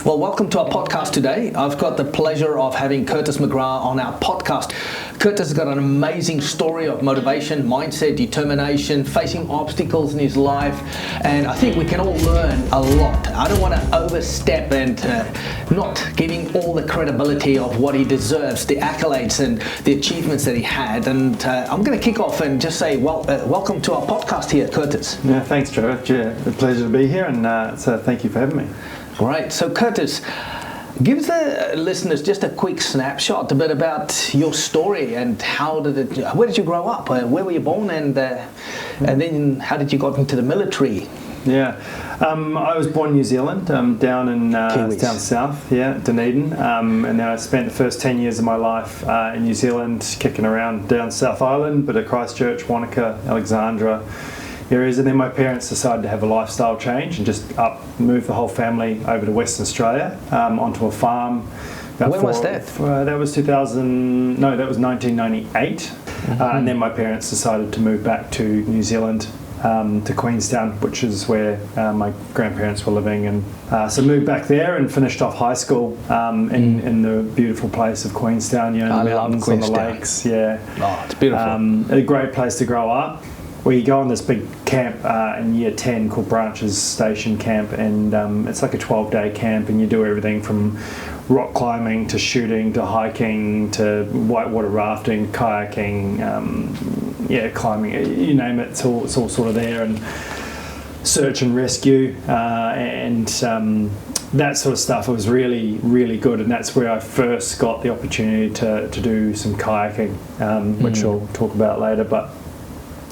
Well, welcome to our podcast today. I've got the pleasure of having Curtis McGrath on our podcast. Curtis has got an amazing story of motivation, mindset, determination, facing obstacles in his life, and I think we can all learn a lot. I don't want to overstep and not giving all the credibility of what he deserves, the accolades and the achievements that he had. And I'm going to kick off and just say, welcome to our podcast here, Curtis. Yeah, thanks, Trevor. A pleasure to be here, and so thank you for having me. Great. So, Curtis, give the listeners just a quick snapshot, a bit about your story and where did you grow up? Where were you born, and then how did you get into the military? Yeah, I was born in New Zealand, down in down south, Dunedin, and then I spent the first 10 years of my life in New Zealand, kicking around down South Island, but at Christchurch, Wanaka, Alexandra areas, and then my parents decided to have a lifestyle change and just move the whole family over to Western Australia, onto a farm. When was that? That was 1998, mm-hmm. And then my parents decided to move back to New Zealand, to Queenstown, which is where my grandparents were living, and so moved back there and finished off high school in the beautiful place of Queenstown, the mountains on the lakes. Yeah, it's beautiful. A great place to grow up. We go on this big camp in year 10 called Branches Station Camp, and it's like a 12-day camp, and you do everything from rock climbing to shooting to hiking to whitewater rafting, kayaking, climbing, you name it, it's all sort of there, and search and rescue, and that sort of stuff. It was really, really good, and that's where I first got the opportunity to do some kayaking, which I'll talk about later, but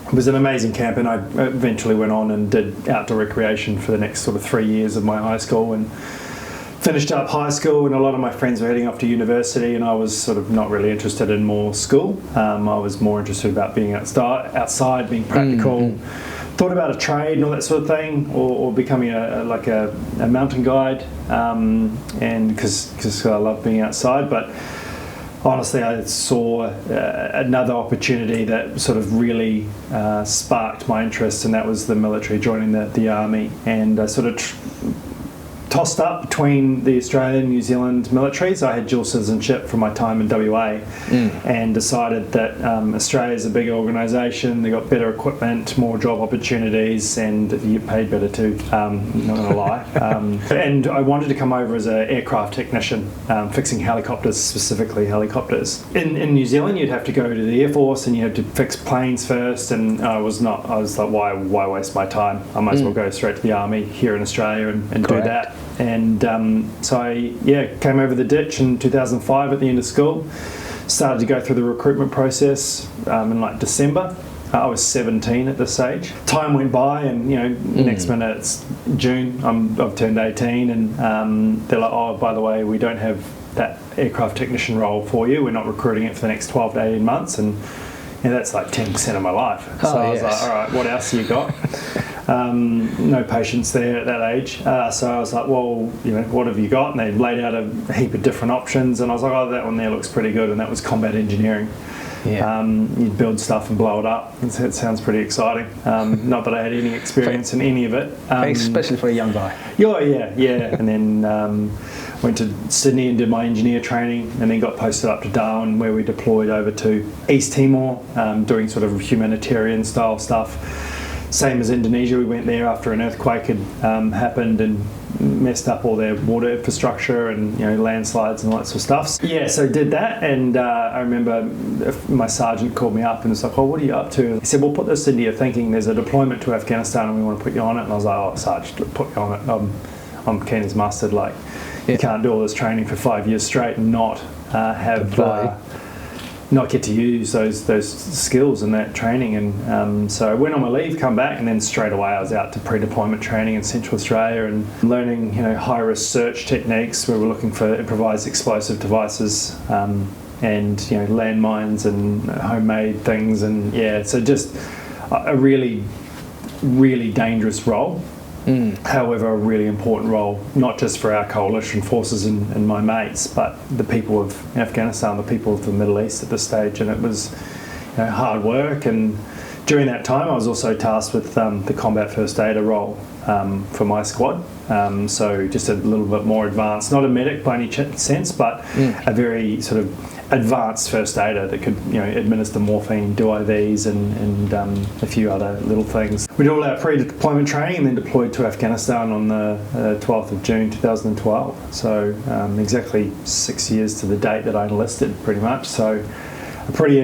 it was an amazing camp, and I eventually went on and did outdoor recreation for the next sort of 3 years of my high school, and finished up high school, and a lot of my friends were heading off to university, and I was sort of not really interested in more school. I was more interested about being outside, being practical. Thought about a trade and all that sort of thing, or becoming a mountain guide, and because I love being outside, but honestly, I saw another opportunity that sort of really sparked my interest, and that was the military, joining the army, and I sort of tossed up between the Australian and New Zealand militaries. I had dual citizenship from my time in WA, and decided that Australia's a bigger organisation, they got better equipment, more job opportunities, and you get paid better too, not going to lie. And I wanted to come over as an aircraft technician, fixing helicopters, specifically helicopters. In New Zealand, you'd have to go to the Air Force and you had to fix planes first, and I was like, why waste my time? I might as well go straight to the army here in Australia and do that. And so I came over the ditch in 2005 at the end of school, started to go through the recruitment process in like December. I was 17 at this stage. Time went by, and next minute it's June, I've turned 18, and they're like, oh, by the way, we don't have that aircraft technician role for you, we're not recruiting it for the next 12 to 18 months, and that's like 10% of my life. So I was like, all right, what else have you got? No patience there at that age, so I was like, well, what have you got? And they laid out a heap of different options, and I was like, oh, that one there looks pretty good, and that was combat engineering. You'd build stuff and blow it up. It sounds pretty exciting. Not that I had any experience in any of it, especially for a young guy. And then went to Sydney and did my engineer training, and then got posted up to Darwin, where we deployed over to East Timor, doing sort of humanitarian style stuff. Same as Indonesia, we went there after an earthquake had happened and messed up all their water infrastructure and landslides and all that sort of stuff. So did that, and I remember my sergeant called me up and was like, oh, what are you up to? He said, well, put this into your thinking, there's a deployment to Afghanistan and we want to put you on it. And I was like, oh, Sarge, put me on it, I'm keen as mustard. Like, you can't do all this training for 5 years straight and not not get to use those skills in that training. And so I went on my leave, come back, and then straight away I was out to pre-deployment training in Central Australia and learning high-risk search techniques where we're looking for improvised explosive devices, and landmines and homemade things, and so just a really, really dangerous role. However, a really important role, not just for our coalition forces and my mates, but the people of Afghanistan, the people of the Middle East at this stage. And it was hard work, and during that time I was also tasked with the combat first aider role, for my squad. So just a little bit more advanced, not a medic by any sense, but a very sort of advanced first aider that could, administer morphine, do IVs, and a few other little things. We did all our pre-deployment training and then deployed to Afghanistan on the 12th of June 2012. So exactly 6 years to the date that I enlisted, pretty much. So a pretty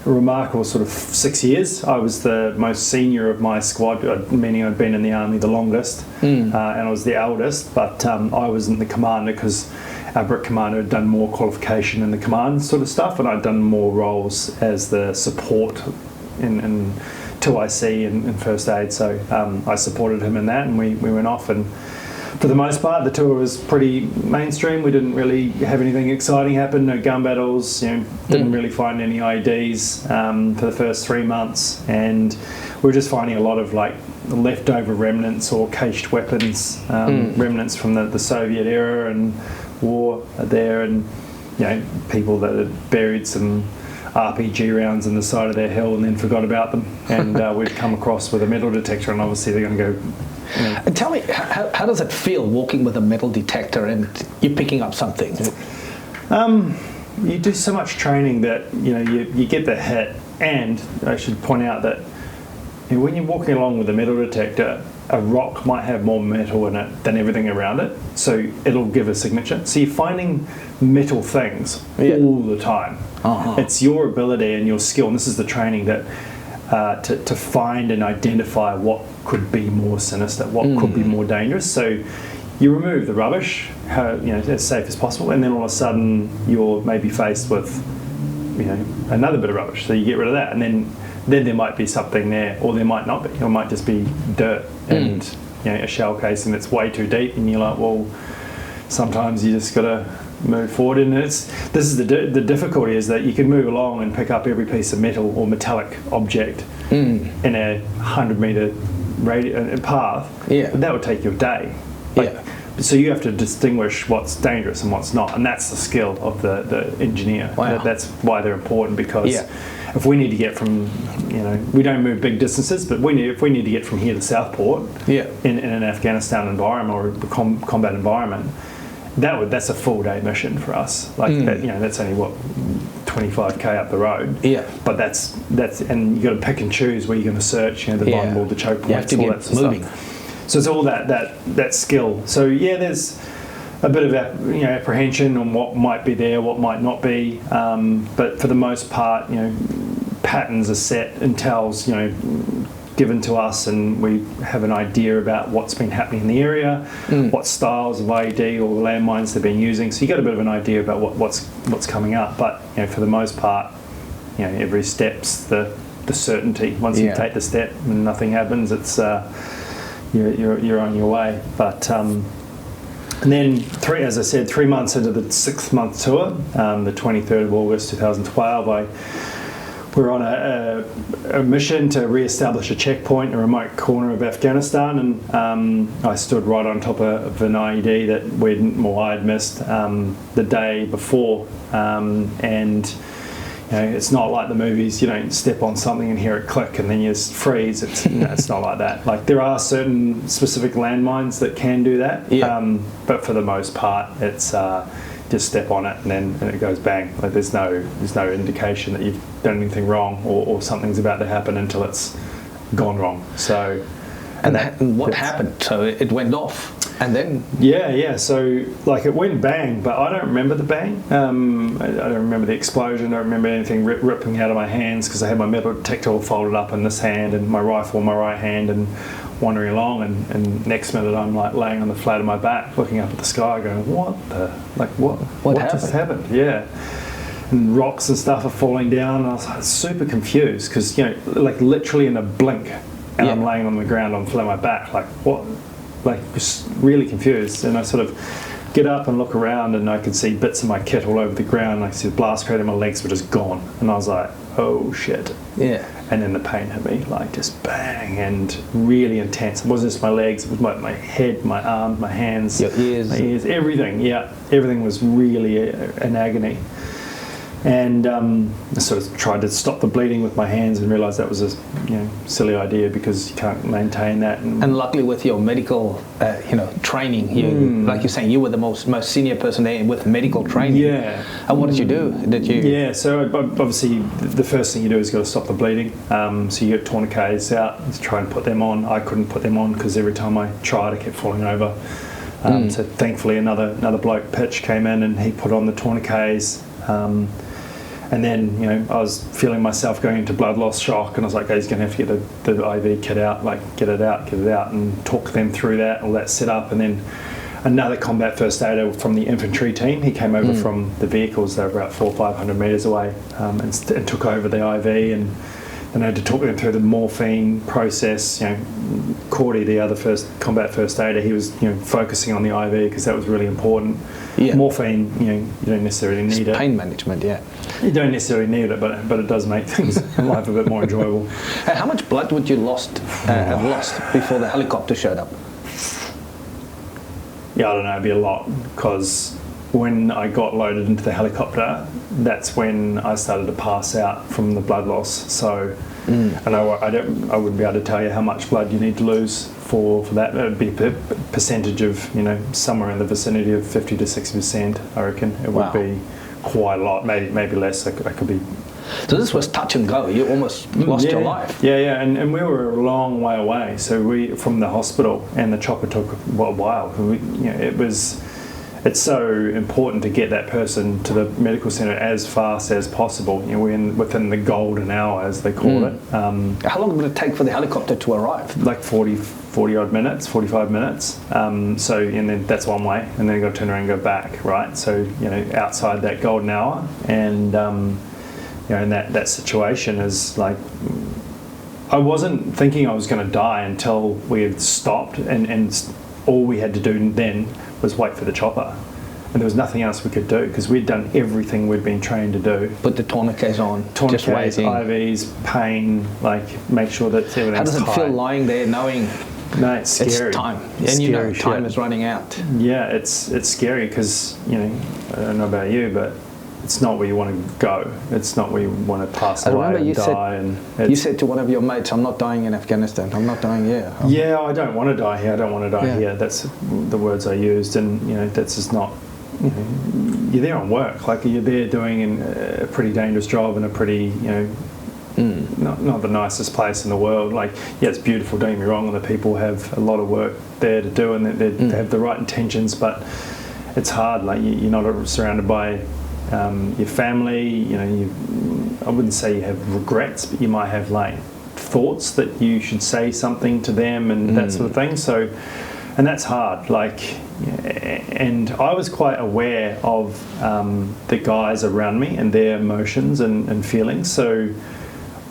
remarkable sort of 6 years. I was the most senior of my squad, meaning I'd been in the army the longest, and I was the eldest, but I wasn't the commander because our Brit commander had done more qualification in the command sort of stuff, and I'd done more roles as the support in 2IC and first aid. So I supported him in that, and we went off, and for the most part the tour was pretty mainstream. We didn't really have anything exciting happen, no gun battles, didn't really find any IEDs for the first 3 months, and we were just finding a lot of like leftover remnants or caged weapons, remnants from the Soviet era and war there, and people that had buried some RPG rounds in the side of their hill and then forgot about them, and we'd come across with a metal detector, and obviously they're going to go. And tell me, how does it feel walking with a metal detector and you're picking up something? You do so much training that you get the hit, and I should point out that when you're walking along with a metal detector, a rock might have more metal in it than everything around it, so it'll give a signature. So you're finding metal things all the time. It's your ability and your skill, and this is the training that to find and identify what could be more sinister, what could be more dangerous. So you remove the rubbish, as safe as possible, and then all of a sudden you're maybe faced with another bit of rubbish, so you get rid of that, and then there might be something there, or there might not be. It might just be dirt and a shell casing that's way too deep, and you're like, well, sometimes you just got to move forward. And this is the difficulty, is that you can move along and pick up every piece of metal or metallic object in a 100-metre path. But that would take you a day. So you have to distinguish what's dangerous and what's not, and that's the skill of the engineer. That's why they're important, because if we need to get from, we don't move big distances, but if we need to get from here to Southport in an Afghanistan environment or a combat environment, that's a full day mission for us. That's only 25k up the road. But that's and you got to pick and choose where you're going to search. The vulnerable, the choke points, all that sort of stuff. So it's all that skill. So there's a bit of apprehension on what might be there, what might not be. But for the most part, patterns are set, intels given to us, and we have an idea about what's been happening in the area, what styles of IED or landmines they've been using. So you get a bit of an idea about what's coming up. But for the most part, every step's the certainty. Once you take the step and nothing happens, it's you're on your way. But and then 3 months into the 6th month tour, the 23rd of August 2012, we were on a mission to re-establish a checkpoint in a remote corner of Afghanistan, and I stood right on top of an IED that I'd missed the day before, and it's not like the movies. You don't step on something and hear it click and then you just freeze. It's not like that. Like, there are certain specific landmines that can do that, but for the most part, it's just step on it and it goes bang. Like, there's no indication that you've done anything wrong or something's about to happen until it's gone wrong. So, and what happened? So it went off. And then? So, it went bang, but I don't remember the bang. I don't remember the explosion. I don't remember anything ripping out of my hands, because I had my metal detector all folded up in this hand and my rifle in my right hand and wandering along. And next minute I'm laying on the flat of my back, looking up at the sky, going, what just happened? And rocks and stuff are falling down. And I was super confused, because literally in a blink, and I'm laying on the ground on the flat of my back, what? Just really confused, and I sort of get up and look around, and I could see bits of my kit all over the ground. I see the blast crater, my legs were just gone, and I was like, oh shit. And then the pain hit me, just bang, and really intense. It wasn't just my legs, it was my head, my arms, my hands, your ears, everything. Everything was really in agony. And I sort of tried to stop the bleeding with my hands and realised that was a silly idea because you can't maintain that. And luckily with your medical training, you like you're saying, you were the most senior person there with medical training. Yeah. And what did you do? Yeah, so obviously the first thing you do is got to stop the bleeding. So you get tourniquets out to try and put them on. I couldn't put them on because every time I tried I kept falling over. So thankfully another bloke, Pitch, came in and he put on the tourniquets. And then, I was feeling myself going into blood loss shock, and I was like, he's going to have to get the IV kit out, get it out, and talk them through that, all that set up. And then another combat first aider from the infantry team, he came over from the vehicles, they were about 400 or 500 metres away, and took over the IV, and then I had to talk them through the morphine process. Cordy, the other combat first aider, he was focusing on the IV because that was really important. Yeah. Morphine, you don't necessarily need it. Pain management, yeah. You don't necessarily need it, but it does make things in life a bit more enjoyable. How much blood would you have lost before the helicopter showed up? Yeah, I don't know, it'd be a lot, because when I got loaded into the helicopter, that's when I started to pass out from the blood loss. So, and I wouldn't be able to tell you how much blood you need to lose for that. It would be a percentage of, somewhere in the vicinity of 50 to 60%, I reckon. It would be quite a lot, maybe less. I could be. So this was touch and go. You almost lost your life. Yeah, and we were a long way away. So we from the hospital, and the chopper took a while. It's so important to get that person to the medical centre as fast as possible. Within the golden hour, as they call it. How long would it take for the helicopter to arrive? Like 40 odd minutes, 45 minutes. And then that's one way, and then you got to turn around and go back, right? So outside that golden hour, and in that situation is like, I wasn't thinking I was going to die until we had stopped, and all we had to do then was wait for the chopper, and there was nothing else we could do because we'd done everything we'd been trained to do. Put the tourniquets on, just waiting. IVs, pain, make sure that everything's How does it tight. feel lying there knowing? No, it's scary. It's time, it's and time is running out. Yeah, it's scary because I don't know about you, but it's not where you want to go. It's not where you want to pass away and die. You said to one of your mates, "I'm not dying in Afghanistan. I'm not dying here." Yeah, I don't want to die here. I don't want to die here. That's the words I used, and that's just not. You're there on work. Like you're there doing a pretty dangerous job in a pretty not the nicest place in the world. Like, yeah, it's beautiful, don't get me wrong, and the people have a lot of work there to do, and they have the right intentions, but it's hard. Like you're not surrounded by your family. I wouldn't say you have regrets, but you might have thoughts that you should say something to them and that sort of thing. So, and that's hard. And I was quite aware of the guys around me and their emotions and feelings. So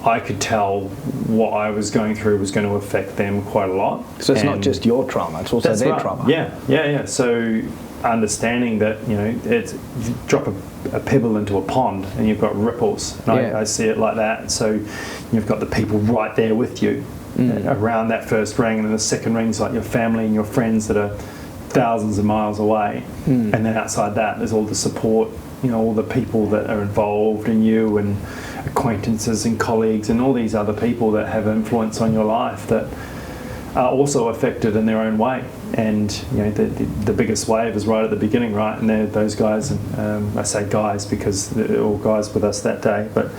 I could tell what I was going through was going to affect them quite a lot. So it's not just your trauma; it's also their trauma. Yeah. So understanding that it's you drop a pebble into a pond and you've got ripples, and I see it like that. So you've got the people right there with you around that first ring, and then the second ring's like your family and your friends that are thousands of miles away, and then outside that there's all the support, all the people that are involved in you, and acquaintances and colleagues and all these other people that have influence on your life that are also affected in their own way. And the biggest wave is right at the beginning, right? And they're those guys, and I say guys because they're all guys with us that day, but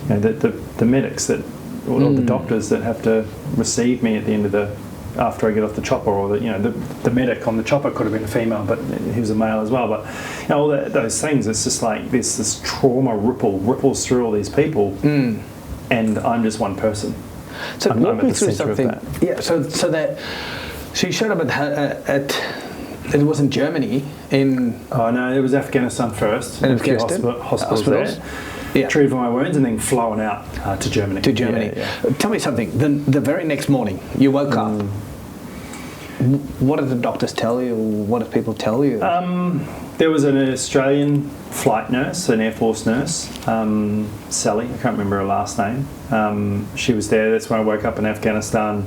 the medics or the doctors that have to receive me at the end of after I get off the chopper, or the medic on the chopper could have been a female, but he was a male as well. But all those things, it's just like there's this trauma ripples through all these people, and I'm just one person. So walk me through something. Yeah. So you showed up at it was in Germany in. Oh no, it was Afghanistan first. In Afghanistan, hospitals there. Yeah. Treated my wounds and then flown out to Germany. Yeah. Tell me something. The very next morning, you woke up. What did the doctors tell you? What did people tell you? There was an Australian flight nurse, an Air Force nurse, Sally. I can't remember her last name. She was there. That's when I woke up in Afghanistan,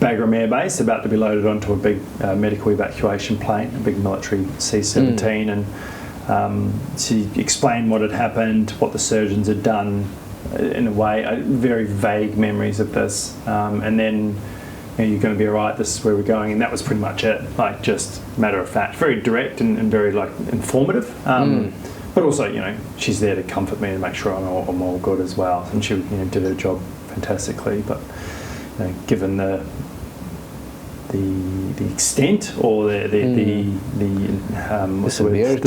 Bagram Air Base, about to be loaded onto a big medical evacuation plane, a big military C-17, and She explained what had happened, what the surgeons had done, in a way, very vague memories of this. And then, you're going to be all right, this is where we're going. And that was pretty much it, like just matter of fact. Very direct and very like informative. But also, she's there to comfort me and make sure I'm all good as well. And she did her job fantastically. But given the extent or the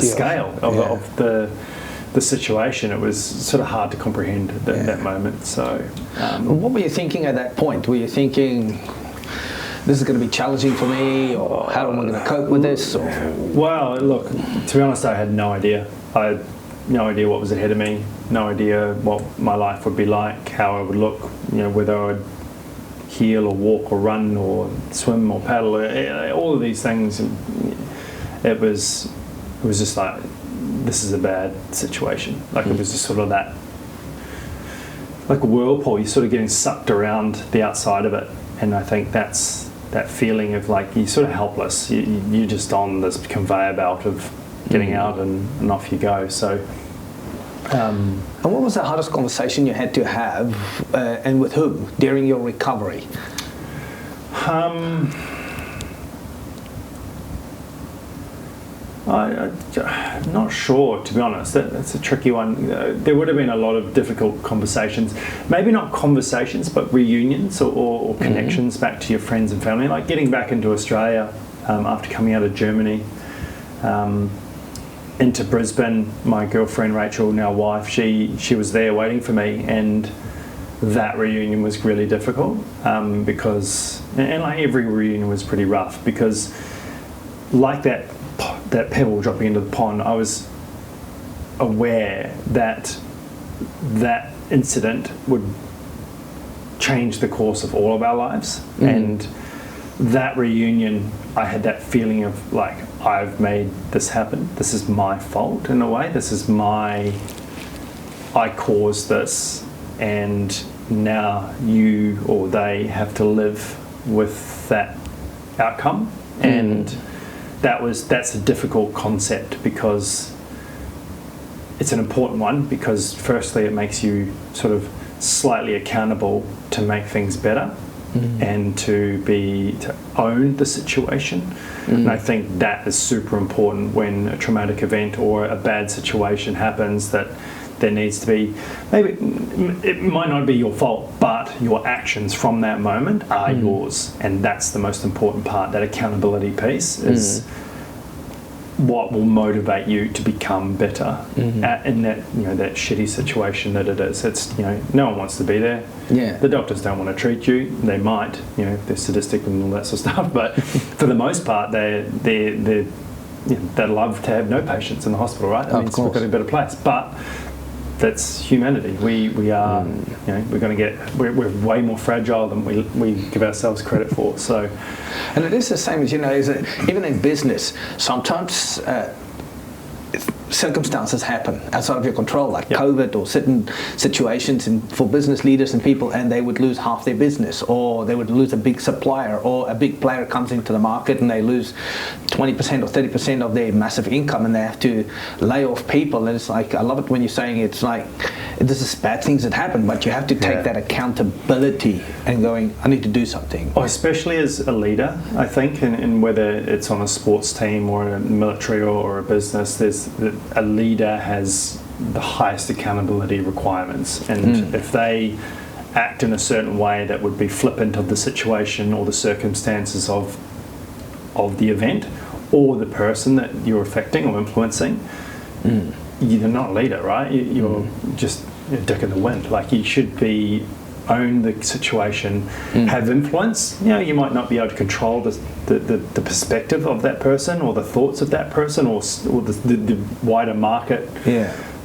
scale of the situation, it was sort of hard to comprehend at that moment. So, what were you thinking at that point? Were you thinking, this is going to be challenging for me, or how am I going to cope with this? Or? Well, look, to be honest, I had no idea. I had no idea what was ahead of me, no idea what my life would be like, how I would look, whether I would heal or walk or run or swim or paddle, all of these things. It was just like, this is a bad situation. Like it was just sort of that, like a whirlpool, you're sort of getting sucked around the outside of it. And I think that's that feeling of like, you're sort of helpless. You're just on this conveyor belt of getting out and off you go. So. And what was the hardest conversation you had to have, and with whom, during your recovery? I'm not sure, to be honest. That's a tricky one. There would have been a lot of difficult conversations. Maybe not conversations, but reunions or connections back to your friends and family. Like getting back into Australia after coming out of Germany, into Brisbane. My girlfriend Rachel, now wife, she was there waiting for me, and that reunion was really difficult because, and like every reunion was pretty rough, because like that pebble dropping into the pond, I was aware that that incident would change the course of all of our lives. And that reunion, I had that feeling of like, I've made this happen. This is my fault in a way. I caused this, and now you or they have to live with that outcome. And that's a difficult concept, because it's an important one, because firstly it makes you sort of slightly accountable to make things better and to own the situation. And I think that is super important when a traumatic event or a bad situation happens, that there needs to be, maybe it might not be your fault, but your actions from that moment are yours. And that's the most important part. That accountability piece is what will motivate you to become better in that that shitty situation that it is. It's no one wants to be there. The doctors don't want to treat you. They might, if they're sadistic and all that sort of stuff, but for the most part they'd love to have no patients in the hospital, right? I mean, we've got a better place, but that's humanity. We are, we're way more fragile than we give ourselves credit for. So, and it is the same as even in business, sometimes circumstances happen outside of your control, like COVID or certain situations for business leaders and people, and they would lose half their business, or they would lose a big supplier, or a big player comes into the market and they lose 20% or 30% of their massive income, and they have to lay off people. And it's like, I love it when you're saying it's like, this is bad things that happen, but you have to take that accountability and going, I need to do something. Especially as a leader, I think, and whether it's on a sports team or a military or a business, a leader has the highest accountability requirements, and if they act in a certain way that would be flippant of the situation or the circumstances of the event or the person that you're affecting or influencing, you're not a leader, right? You're just a dick in the wind. Like, you should own the situation, have influence. You might not be able to control the perspective of that person or the thoughts of that person or the wider market.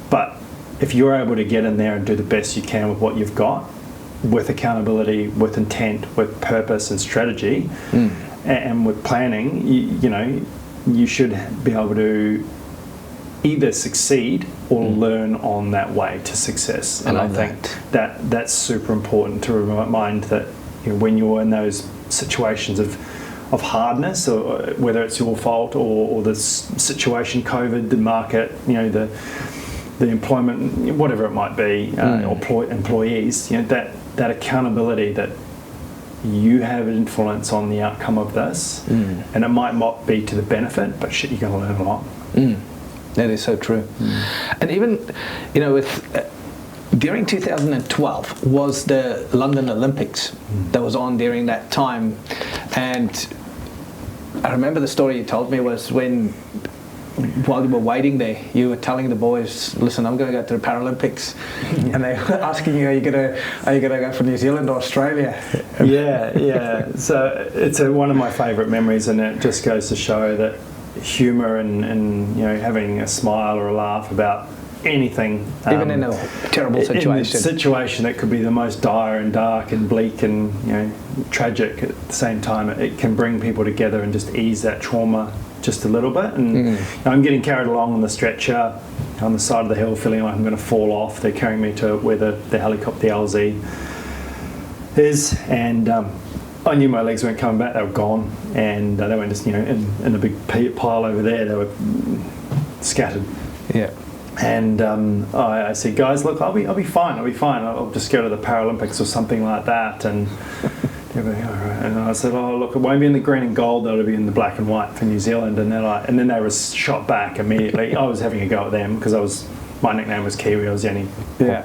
But if you're able to get in there and do the best you can with what you've got, with accountability, with intent, with purpose and strategy, and with planning, you should be able to either succeed or learn on that way to success. And I think that's super important to remind that when you're in those situations of of hardness, or whether it's your fault or the situation, COVID, the market, the employment, whatever it might be, or employees, that accountability that you have influence on the outcome of this, and it might not be to the benefit, but shit, you're going to learn a lot. That is so true. And even, with during 2012 was the London Olympics that was on during that time, and I remember the story you told me was while you were waiting there, you were telling the boys, listen, I'm going to go to the Paralympics. And they were asking you, are you going to go for New Zealand or Australia? Yeah. So it's one of my favourite memories, and it just goes to show that humour and having a smile or a laugh about anything, even in a terrible situation, in a situation that could be the most dire and dark and bleak and tragic at the same time, it can bring people together and just ease that trauma just a little bit. And I'm getting carried along on the stretcher on the side of the hill, feeling like I'm going to fall off. They're carrying me to where the helicopter, the LZ is, and I knew my legs weren't coming back. They were gone, and they weren't just in a big pile over there. They were scattered. Yeah. And I said, guys, look, I'll be fine. I'll just go to the Paralympics or something like that. And they were, all right. And I said, oh, look, it won't be in the green and gold. That'll be in the black and white for New Zealand. And then they were shot back immediately. I was having a go at them because my nickname was Kiwi. I was the only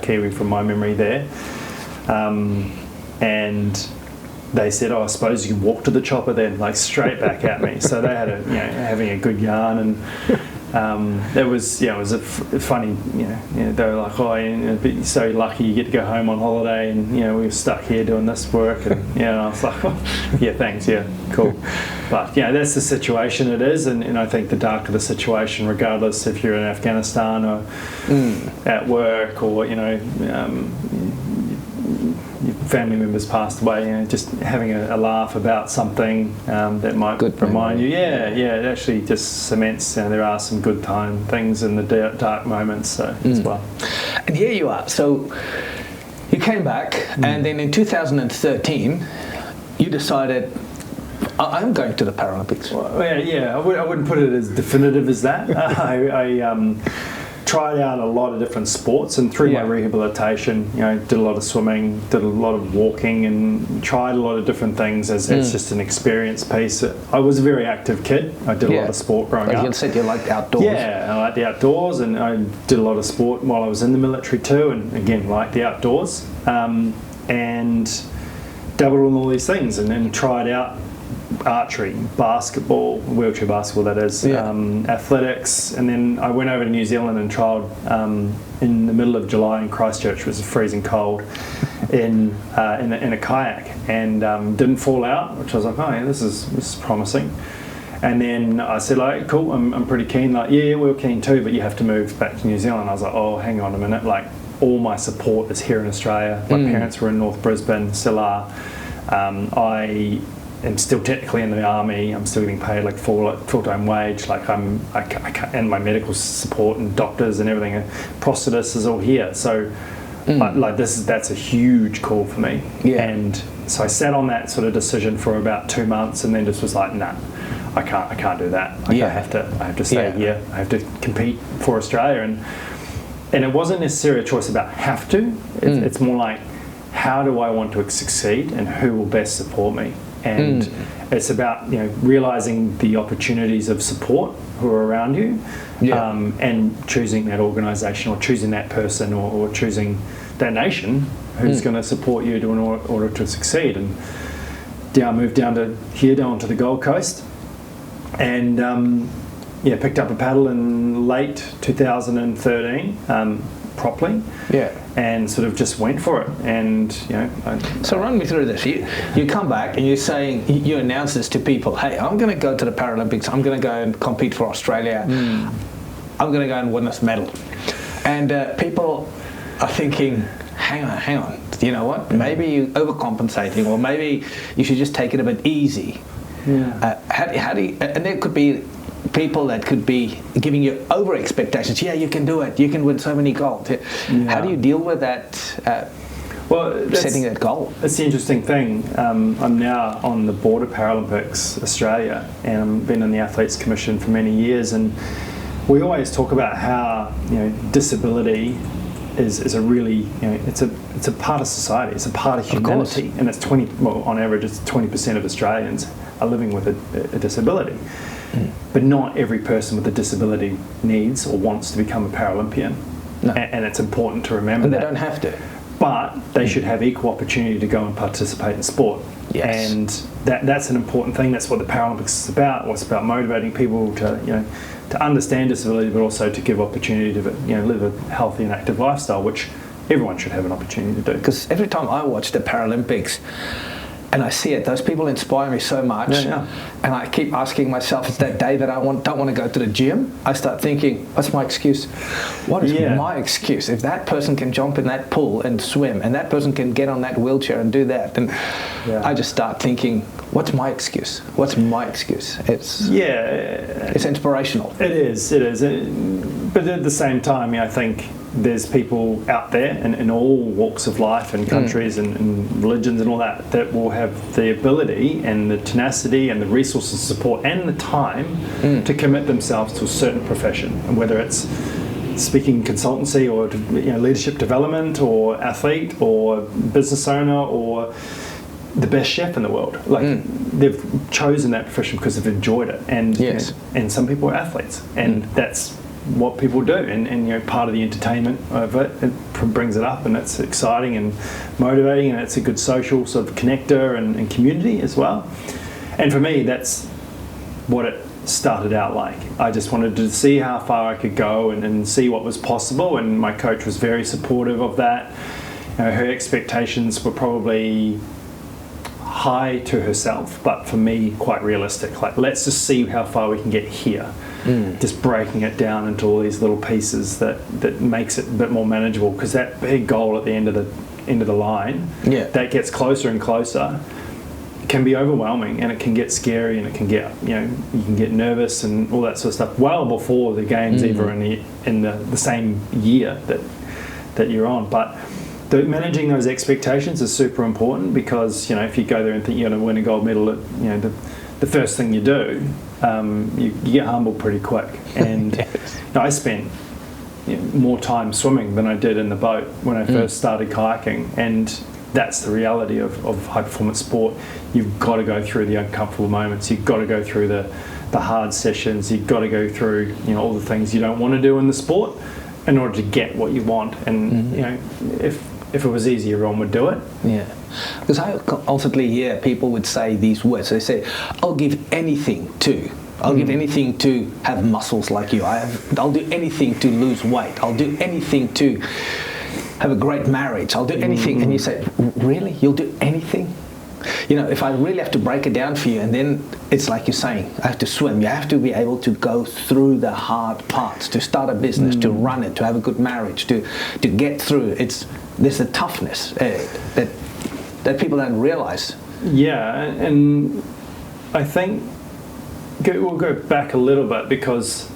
Kiwi from my memory there. And they said, oh, I suppose you can walk to the chopper then, like straight back at me. So they had having a good yarn, and it was funny, they were like, oh, you're so lucky you get to go home on holiday, and we were stuck here doing this work, and I was like, oh, yeah, thanks, yeah, cool. But that's the situation it is, and I think the darker the situation, regardless if you're in Afghanistan or at work, or your family members passed away, just having a laugh about something that might remind you, it actually just cements, there are some good things in the dark moments as well. And here you are, so you came back, and then in 2013 you decided, I'm going to the Paralympics. Well, I wouldn't put it as definitive as that. I tried out a lot of different sports, and through my rehabilitation, did a lot of swimming, did a lot of walking, and tried a lot of different things as just an experience piece. I was a very active kid. I did a lot of sport growing up. You said you liked outdoors. Yeah, I liked the outdoors, and I did a lot of sport while I was in the military too, and again, liked the outdoors, and dabbled in all these things, and then tried out archery, basketball, wheelchair basketball that is, athletics, and then I went over to New Zealand and trialled in the middle of July in Christchurch. It was freezing cold in a kayak, and didn't fall out, which I was like, oh yeah, this is promising. And then I said, like, cool, I'm pretty keen. Like, yeah, we're keen too, but you have to move back to New Zealand. I was like, oh, hang on a minute, like, all my support is here in Australia. My parents were in North Brisbane, still are. I am still technically in the army. I'm still getting paid like full-time wage. Like I can't, and my medical support and doctors and everything. Prosthetists is all here. So that's a huge call for me. Yeah. And so I sat on that sort of decision for about 2 months, and then just was like, nah, I can't do that. I have to stay here. I have to compete for Australia, and it wasn't necessarily a choice about have to. It's more like, how do I want to succeed, and who will best support me? And it's about realizing the opportunities of support who are around you, and choosing that organisation, or choosing that person, or choosing that nation who's going to support you in order to succeed. And I moved down to the Gold Coast, and picked up a paddle in late 2013 properly. Yeah. And sort of just went for it, and So run me through this. You come back and you announce this to people. Hey, I'm going to go to the Paralympics. I'm going to go and compete for Australia. I'm going to go and win this medal. And people are thinking, hang on. You know what? Maybe you're overcompensating, or maybe you should just take it a bit easy. Yeah. How do you? And there could be people that could be giving you over expectations. Yeah, you can do it. You can win so many gold. Yeah. How do you deal with that? Well, setting that goal? It's the interesting thing. I'm now on the board of Paralympics Australia, and I've been in the Athletes Commission for many years, and we always talk about how disability is a really it's a part of society. It's a part of humanity, and it's on average it's 20% of Australians are living with a disability. But not every person with a disability needs or wants to become a Paralympian. No. And it's important to remember And that. they don't have to. But they should have equal opportunity to go and participate in sport. Yes. And that's an important thing. That's what the Paralympics is about. It's about motivating people to understand disability, but also to give opportunity to live a healthy and active lifestyle, which everyone should have an opportunity to do. Because every time I watch the Paralympics and I see it, those people inspire me so much. Yeah. And I keep asking myself, it's that day that I don't want to go to the gym. I start thinking, what's my excuse? What is my excuse? If that person can jump in that pool and swim, and that person can get on that wheelchair and do that, then I just start thinking, what's my excuse? What's my excuse? It's inspirational. It is. But at the same time, I think there's people out there in all walks of life and countries and religions and all that will have the ability and the tenacity and the resources, support and the time to commit themselves to a certain profession, and whether it's speaking consultancy or leadership development or athlete or business owner or the best chef in the world. They've chosen that profession because they've enjoyed it, and and some people are athletes, and that's what people do, and part of the entertainment of it brings it up, and it's exciting and motivating, and it's a good social sort of connector and community as well. And for me, that's what it started out like. I just wanted to see how far I could go and see what was possible, and my coach was very supportive of that. Her expectations were probably high to herself, but for me quite realistic. Like, let's just see how far we can get here. Just breaking it down into all these little pieces that makes it a bit more manageable, because that big goal at the end of the line that gets closer and closer can be overwhelming, and it can get scary, and it can get you can get nervous and all that sort of stuff well before the games even in the same year that you're on. But managing those expectations is super important, because if you go there and think you're going to win a gold medal, the first thing you do, you get humbled pretty quick. And I spent more time swimming than I did in the boat when I first started kayaking, and that's the reality of high performance sport. You've got to go through the uncomfortable moments. You've got to go through the hard sessions. You've got to go through all the things you don't want to do in the sport in order to get what you want. And if it was easy, everyone would do it. Yeah. Because I constantly hear people would say these words. They say, I'll give anything to have muscles like you. I'll do anything to lose weight. I'll do anything to have a great marriage. I'll do anything. And you say, really? You'll do anything? If I really have to break it down for you, and then it's like you're saying, I have to swim. You have to be able to go through the hard parts, to start a business, to run it, to have a good marriage, to get through. There's a toughness that people don't realize. Yeah, and I think we'll go back a little bit, because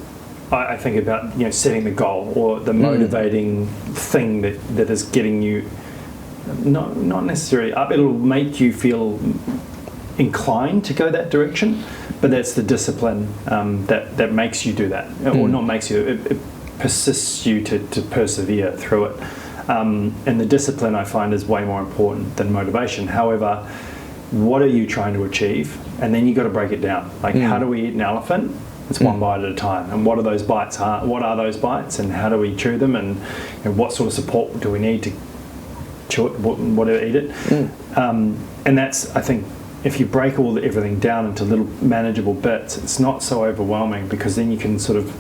I think about setting the goal, or the motivating thing that is getting you not necessarily up. It'll make you feel inclined to go that direction, but that's the discipline that makes you do that, or not makes you. It persists you to persevere through it. And the discipline, I find, is way more important than motivation. However, what are you trying to achieve? And then you've got to break it down. Like, how do we eat an elephant? It's one bite at a time. And what are those bites? What are those bites? And how do we chew them? And what sort of support do we need to chew it? What do we eat it? And that's, I think, if you break everything down into little manageable bits, it's not so overwhelming, because then you can sort of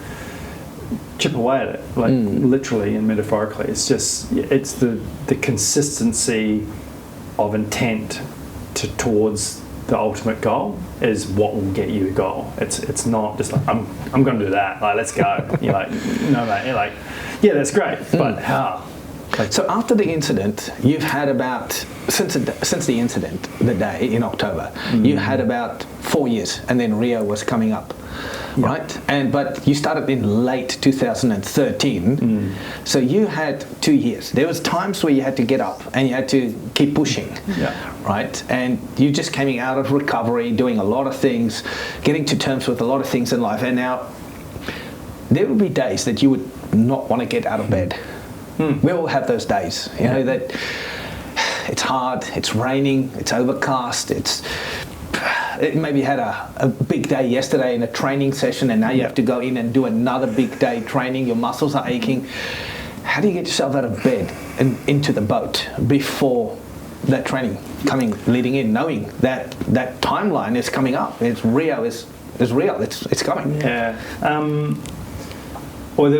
chip away at it, like literally and metaphorically. It's the consistency of intent towards the ultimate goal is what will get you the goal. It's not just like, I'm going to do that, like, let's go. You're like, no mate, you're like, yeah, that's great, but how? So after the incident, you've had about, since the incident, the day in October, you had about 4 years, and then Rio was coming up, right? But you started in late 2013, so you had 2 years. There was times where you had to get up and you had to keep pushing, right? And you just came out of recovery, doing a lot of things, getting to terms with a lot of things in life, and now there would be days that you would not want to get out of bed. We all have those days, you know, that it's hard, it's raining, it's overcast, maybe you had a big day yesterday in a training session, and now you have to go in and do another big day training, your muscles are aching. How do you get yourself out of bed and into the boat before that training leading in, knowing that that timeline is coming up? Rio is real, it's coming. Yeah. Well,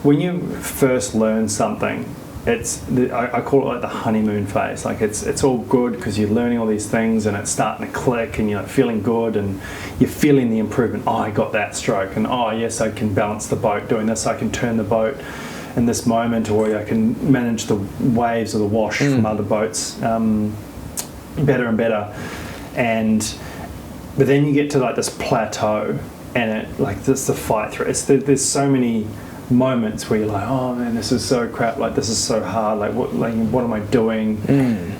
when you first learn something, I call it like the honeymoon phase. Like it's all good because you're learning all these things and it's starting to click and you're feeling good and you're feeling the improvement. Oh, I got that stroke, and oh yes, I can balance the boat doing this. I can turn the boat in this moment, or I can manage the waves or the wash from other boats better and better. But then you get to like this plateau. And it's the fight through. There's so many moments where you're like, oh man, this is so crap. Like this is so hard. Like what am I doing?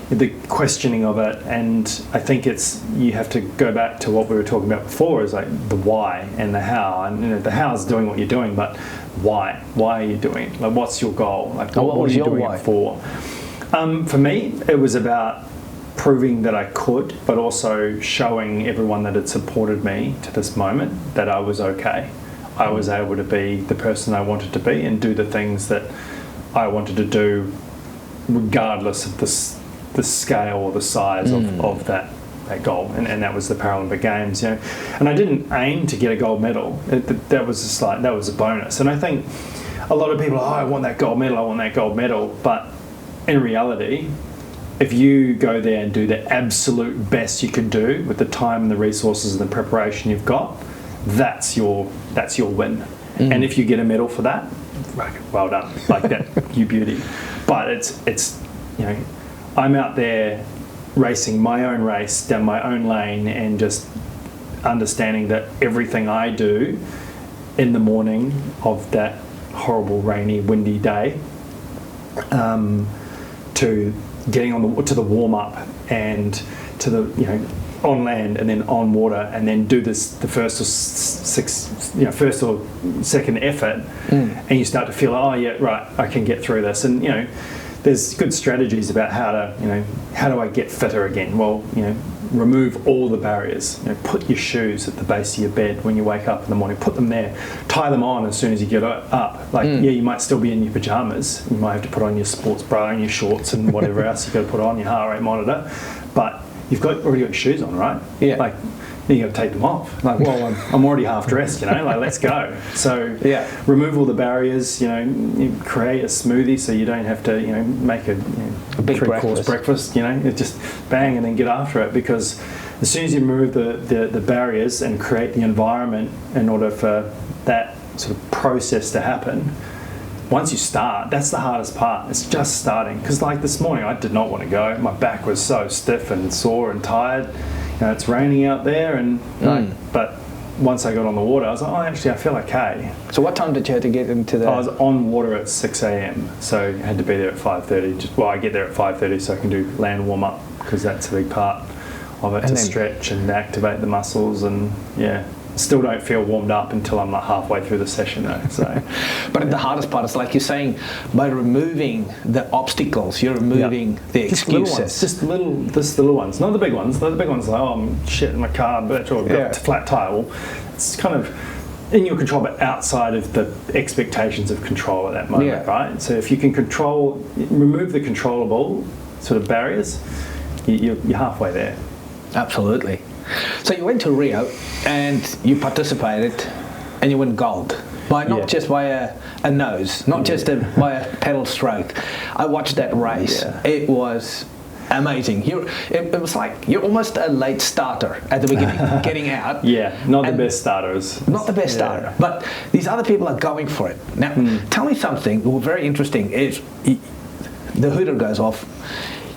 The questioning of it, and I think you have to go back to what we were talking about before, is like the why and the how. And you know, the how is doing what you're doing, but why? Why are you doing it? Like what's your goal? Like what are you doing it for? For me, it was about proving that I could, but also showing everyone that had supported me to this moment that I was okay. I was able to be the person I wanted to be and do the things that I wanted to do, regardless of the scale or the size of that goal. And that was the Paralympic Games, you know. And I didn't aim to get a gold medal. That was a bonus. And I think a lot of people are, I want that gold medal. But in reality, if you go there and do the absolute best you can do with the time and the resources and the preparation you've got, that's your win. And if you get a medal for that, well done, like that, you beauty. But it's you know, I'm out there racing my own race down my own lane and just understanding that everything I do in the morning of that horrible rainy windy day, to getting to the warm up and to the, you know, on land and then on water, and then do this the first or second effort, and you start to feel, oh yeah, right, I can get through this. And you know, there's good strategies about how do I get fitter again? Well, you know, remove all the barriers. You know, put your shoes at the base of your bed when you wake up in the morning. Put them there. Tie them on as soon as you get up. Like, yeah, you might still be in your pajamas. You might have to put on your sports bra and your shorts and whatever else you've got to put on, your heart rate monitor. But you've already got your shoes on, right? Yeah. Like, then you got to take them off. Like, well, I'm already half dressed, you know. Like, let's go. So, yeah, remove all the barriers. You know, you create a smoothie so you don't have to, you know, make a big 3-course breakfast. You know, it's just bang and then get after it. Because as soon as you remove the barriers and create the environment in order for that sort of process to happen, once you start, that's the hardest part. It's just starting. Because like this morning, I did not want to go. My back was so stiff and sore and tired. You know, it's raining out there, and but once I got on the water, I was like, oh, actually, I feel okay. So what time did you have to get into that? I was on water at 6 a.m, so I had to be there at 5:30. Well, I get there at 5:30 so I can do land warm up, because that's a big part of it, to stretch and activate the muscles, and yeah. Still don't feel warmed up until I'm like halfway through the session though. So, but the hardest part is, like you're saying, by removing the obstacles, you're removing the excuses. Just little ones, not the big ones. Not the big ones like, oh, I'm shit in my car, bitch, or I've got a flat tire. Well, it's kind of in your control, but outside of the expectations of control at that moment, right? So if you can remove the controllable sort of barriers, you're halfway there. Absolutely. So you went to Rio and you participated and you won gold, by not just by a nose, not just by a pedal stroke. I watched that race. Yeah. It was amazing. It was like you're almost a late starter at the beginning, getting out. Yeah, not the best starters. Not the best starter, but these other people are going for it. Now, tell me something very interesting is the hooter goes off,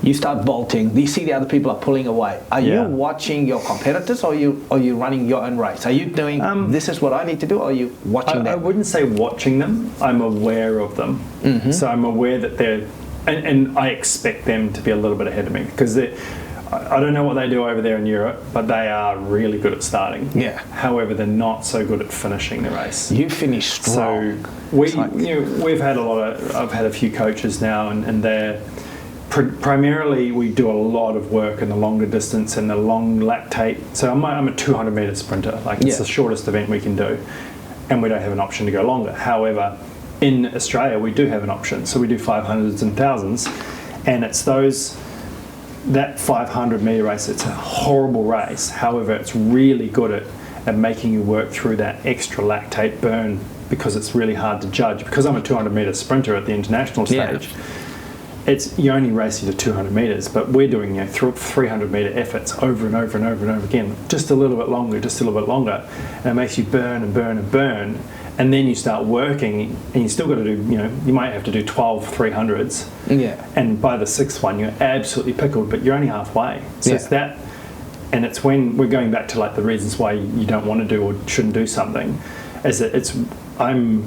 you start bolting, you see the other people are pulling away. Are you watching your competitors, or are you running your own race? Are you doing, this is what I need to do, or are you watching them? I wouldn't say watching them. I'm aware of them. Mm-hmm. So I'm aware that they're, and I expect them to be a little bit ahead of me, because I don't know what they do over there in Europe, but they are really good at starting. Yeah. However, they're not so good at finishing the race. You finish strong. So we've had I've had a few coaches now, and they're primarily, we do a lot of work in the longer distance and the long lactate. So I'm a 200 metre sprinter. It's the shortest event we can do, and we don't have an option to go longer. However, in Australia, we do have an option. So we do 500s and 1000s, and it's that 500 metre race. It's a horrible race. However, it's really good at making you work through that extra lactate burn, because it's really hard to judge. Because I'm a 200 metre sprinter at the international stage. You're only racing to 200 metres, but we're doing 300 metre efforts over and over and over and over again, just a little bit longer, and it makes you burn and burn and burn, and then you start working, and you still got to do, you might have to do 12 300s, and by the sixth one you're absolutely pickled, but you're only halfway. So it's that, and it's when we're going back to the reasons why you don't want to do or shouldn't do something, is that I'm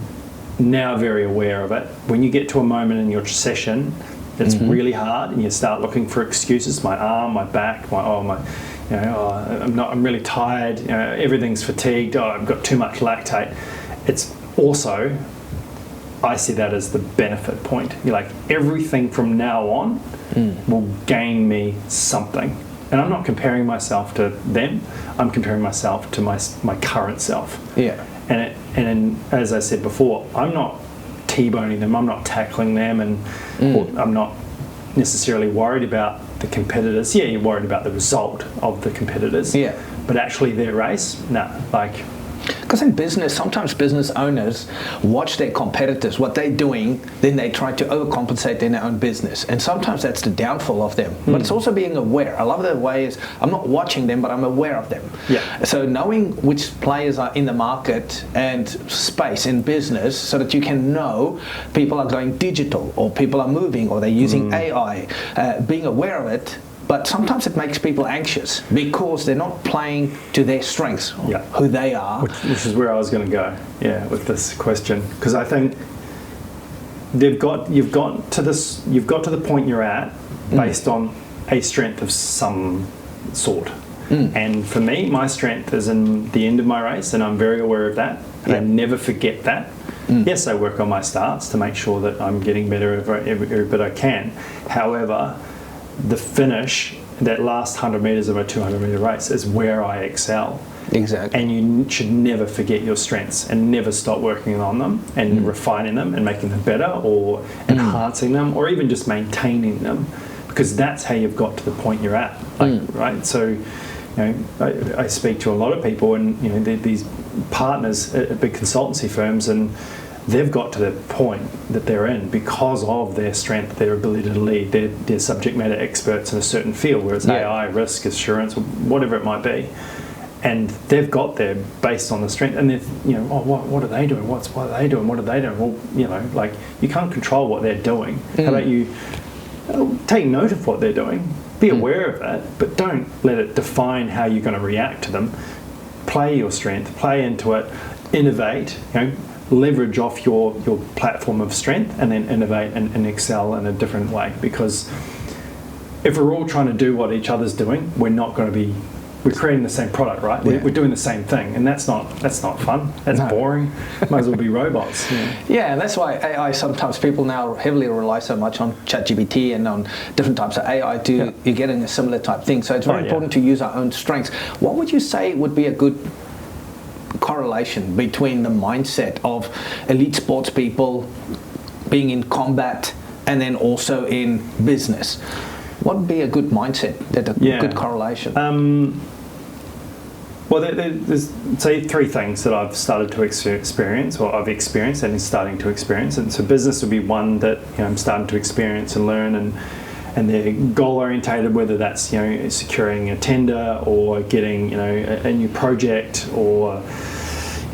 now very aware of it. When you get to a moment in your session it's really hard, and you start looking for excuses. My arm, my back, I'm really tired. Everything's fatigued. I've got too much lactate. It's also, I see that as the benefit point. You're like, everything from now on will gain me something, and I'm not comparing myself to them. I'm comparing myself to my current self. Yeah. And as I said before, I'm not T-boning them, I'm not tackling them, and I'm not necessarily worried about the competitors. Yeah, you're worried about the result of the competitors. Yeah. But actually their race, because in business, sometimes business owners watch their competitors, what they're doing, then they try to overcompensate in their own business. And sometimes that's the downfall of them. But it's also being aware. I love the way is, I'm not watching them, but I'm aware of them. Yeah. So knowing which players are in the market and space in business, so that you can know people are going digital, or people are moving, or they're using AI, being aware of it. But sometimes it makes people anxious because they're not playing to their strengths, who they are. Which is where I was going to go, with this question, because I think you've got to the point you're at based on a strength of some sort. And for me, my strength is in the end of my race, and I'm very aware of that, and I never forget that. Yes, I work on my starts to make sure that I'm getting better every bit I can. However, the finish, that last 100 metres of a 200 metre race, is where I excel. Exactly. And you should never forget your strengths, and never stop working on them and refining them and making them better, or enhancing them, or even just maintaining them, because that's how you've got to the point you're at. Right? So, I speak to a lot of people, and these partners at big consultancy firms, and they've got to the point that they're in because of their strength, their ability to lead. They're subject matter experts in a certain field, whether it's AI, risk, assurance, whatever it might be. And they've got there based on the strength. And what are they doing? What are they doing? What are they doing? Well, you can't control what they're doing. How about you take note of what they're doing, be aware of it, but don't let it define how you're going to react to them. Play your strength, play into it, innovate, leverage off your platform of strength, and then innovate and excel in a different way. Because if we're all trying to do what each other's doing, we're creating the same product, right? Yeah. We're doing the same thing, and that's not fun. That's boring. Might as well be robots. Yeah, and that's why AI, sometimes people now heavily rely so much on ChatGPT and on different types of AI you're getting a similar type thing. So it's very important to use our own strengths. What would you say would be a good correlation between the mindset of elite sports people being in combat and then also in business? What would be a good mindset, good correlation? Well, there's say three things that I've started to experience, or I've experienced and is starting to experience. And so business would be one that I'm starting to experience and learn, and they're goal orientated, whether that's securing a tender, or getting a new project, or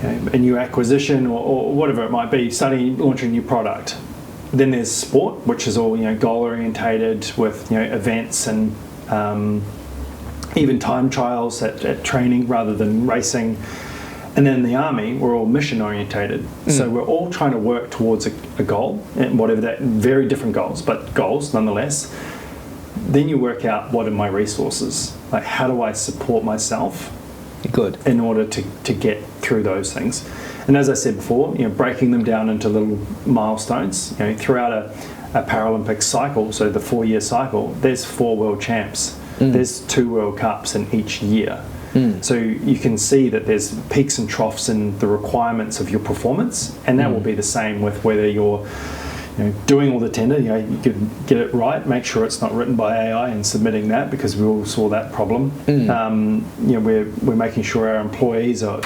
a new acquisition, or whatever it might be, launching a new product. then there's sport, which is all goal orientated with events and even time trials at training rather than racing. And then in the army, we're all mission orientated. So we're all trying to work towards a goal, and whatever that, very different goals, but goals nonetheless. Then you work out, what are my resources? Like, how do I support myself? Good. In order to get through those things. And as I said before, breaking them down into little milestones. Throughout a Paralympic cycle, so the 4-year cycle, there's 4 world champs. There's 2 World Cups in each year. So you can see that there's peaks and troughs in the requirements of your performance, and that will be the same with whether you're doing all the tender. You can get it right, make sure it's not written by AI and submitting that, because we all saw that problem. We're making sure our employees are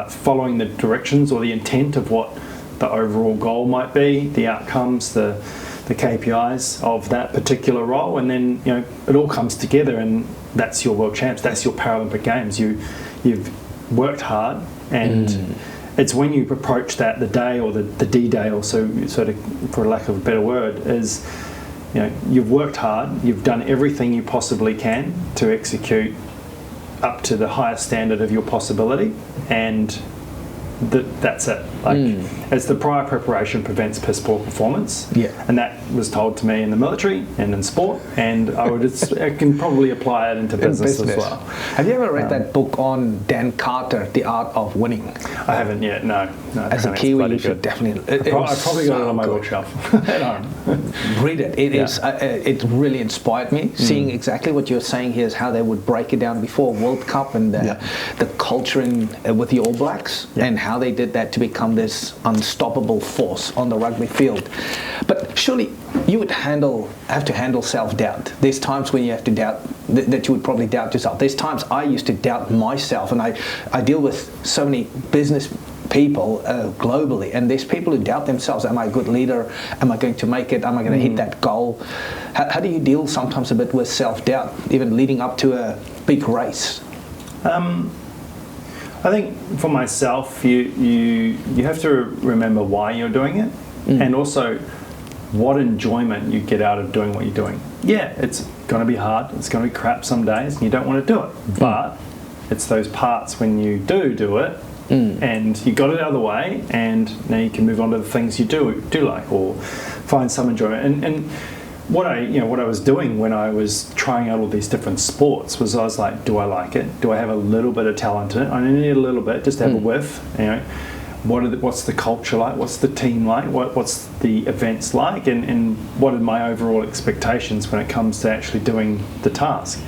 following the directions or the intent of what the overall goal might be, the outcomes, the KPIs of that particular role, and then it all comes together, and that's your World Champs, that's your Paralympic Games. You've worked hard, and it's when you approach that, the day or the D-Day, or so sort of, for lack of a better word, is you've worked hard, you've done everything you possibly can to execute up to the highest standard of your possibility, and that's it. As the prior preparation prevents piss poor performance, and that was told to me in the military and in sport, and I can probably apply it into business as well. Have you ever read that book on Dan Carter, The Art of Winning? I haven't yet. No. As a Kiwi, you should definitely. I've probably got it on my bookshelf. Read it. It really inspired me. Seeing exactly what you're saying here is how they would break it down before World Cup, and the culture with the All Blacks, and how they did that to become this unstoppable force on the rugby field. But surely you would have to handle self-doubt. There's times when you have to doubt that you would probably doubt yourself. There's times I used to doubt myself, and I deal with so many business people globally, and there's people who doubt themselves. Am I a good leader? Am I going to make it? Am I going to hit that goal? How do you deal sometimes a bit with self-doubt, even leading up to a big race? I think for myself, you have to remember why you're doing it, and also what enjoyment you get out of doing what you're doing. Yeah, it's going to be hard, it's going to be crap some days, and you don't want to do it. But it's those parts when you do it, and you got it out of the way, and now you can move on to the things you do like, or find some enjoyment. And what I was doing when I was trying out all these different sports was, I was like, do I like it? Do I have a little bit of talent in it? I only need a little bit, just to have a whiff. What's the culture like? What's the team like? What's the events like? And what are my overall expectations when it comes to actually doing the task?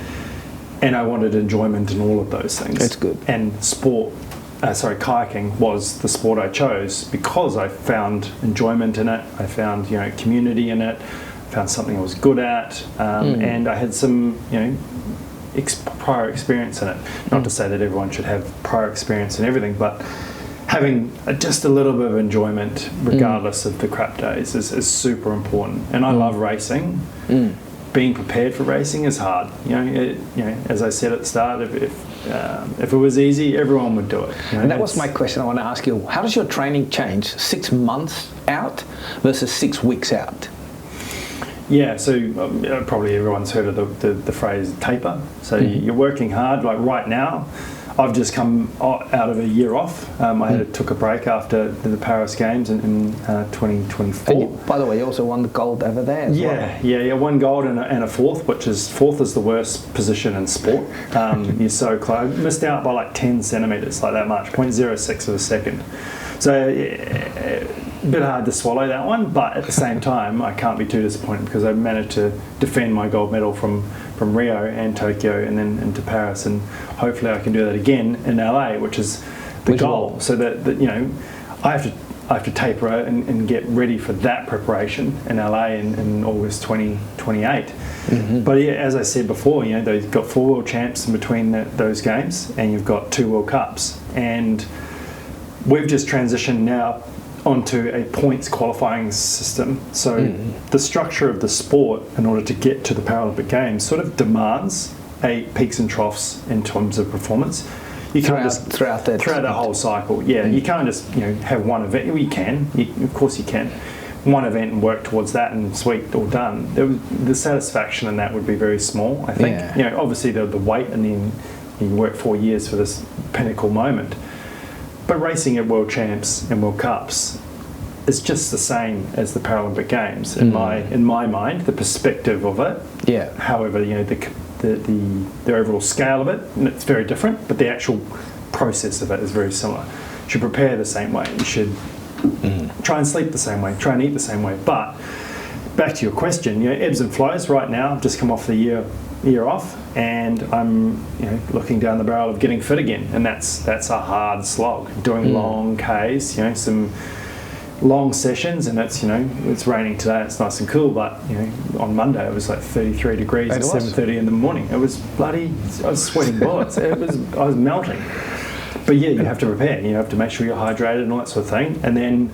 And I wanted enjoyment in all of those things. That's good. And kayaking was the sport I chose because I found enjoyment in it. I found community in it. Found something I was good at, and I had some prior experience in it. Not to say that everyone should have prior experience in everything, but having just a little bit of enjoyment regardless of the crap days is super important. And I love racing. Being prepared for racing is hard. As I said at the start, if it was easy, everyone would do it. And that was my question I want to ask you. How does your training change 6 months out versus 6 weeks out? Yeah, so probably everyone's heard of the phrase taper. So you're working hard. Like right now, I've just come out of a year off. I took a break after the Paris Games in 2024. And you, by the way, you also won the gold over there as well. Yeah, 1 gold and a fourth, which is fourth is the worst position in sport. You're so close. Missed out by like 10 centimetres, like that much, 0.06 of a second. So a bit hard to swallow that one, but at the same time, I can't be too disappointed because I managed to defend my gold medal from Rio and Tokyo and then into Paris, and hopefully I can do that again in LA, which is the goal. So that I have to taper and get ready for that preparation in LA in August 2028. But yeah, as I said before, they've got 4 world champs in between those games, and you've got 2 World Cups, and we've just transitioned now onto a points qualifying system. So the structure of the sport, in order to get to the Paralympic Games, sort of demands a peaks and troughs in terms of performance. You can't throughout that whole cycle. Yeah, you can't just have one event. Well, you can, of course you can, one event and work towards that and sweet, all done. The satisfaction in that would be very small, I think. Yeah. Obviously the weight, and then you work 4 years for this pinnacle moment. But racing at World Champs and World Cups is just the same as the Paralympic Games in my mind. The perspective of it. Yeah. However, the overall scale of it, it's very different, but the actual process of it is very similar. You should prepare the same way. You should try and sleep the same way. Try and eat the same way. But back to your question, ebbs and flows. Right now, I've just come off the year off, and I'm looking down the barrel of getting fit again, and that's a hard slog. Doing long Ks, some long sessions, and it's raining today. It's nice and cool, but on Monday it was like 33 degrees at 7:30 in the morning. It was bloody. I was sweating bullets. I was melting. But yeah, you have to prepare. You have to make sure you're hydrated and all that sort of thing, and then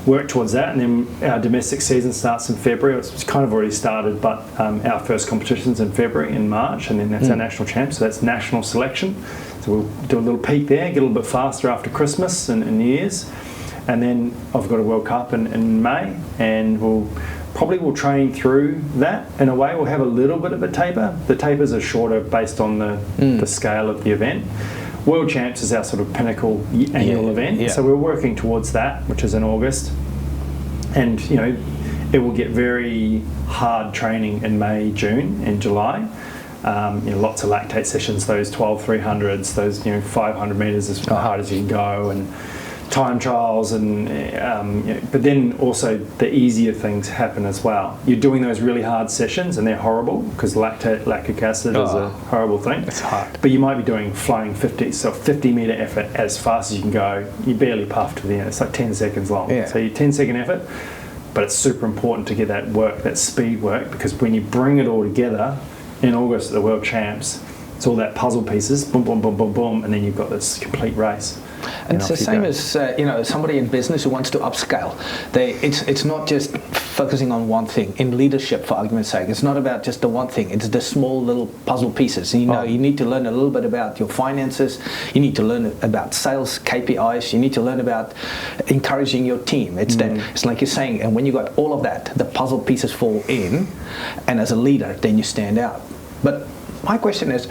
work towards that. And then our domestic season starts in February. It's kind of already started, but our first competition's in February, in March, and then that's our national champ. So that's national selection. So we'll do a little peak there, get a little bit faster after Christmas and New Year's. And then I've got a World Cup in May, and we'll train through that in a way. We'll have a little bit of a taper. The tapers are shorter based on the scale of the event. World Champs is our sort of pinnacle annual event, so we're working towards that, which is in August. And it will get very hard training in May, June, and July. Lots of lactate sessions, those 12-300s, those 500 meters as hard as you can go, and time trials, and but then also the easier things happen as well. You're doing those really hard sessions and they're horrible because lactic acid is a horrible thing. It's hard. But you might be doing flying 50, so 50-meter effort as fast as you can go. You barely puff to the end. It's like 10 seconds long. Yeah. So your 10-second effort, but it's super important to get that work, that speed work, because when you bring it all together in August at the World Champs, it's all that puzzle pieces, boom, boom, boom, boom, boom, and then you've got this complete race. And it's the same as somebody in business who wants to upscale. It's not just focusing on one thing. In leadership, for argument's sake, it's not about just the one thing. It's the small little puzzle pieces. You need to learn a little bit about your finances. You need to learn about sales KPIs. You need to learn about encouraging your team. It's like you're saying. And when you got all of that, the puzzle pieces fall in, and as a leader, then you stand out. But my question is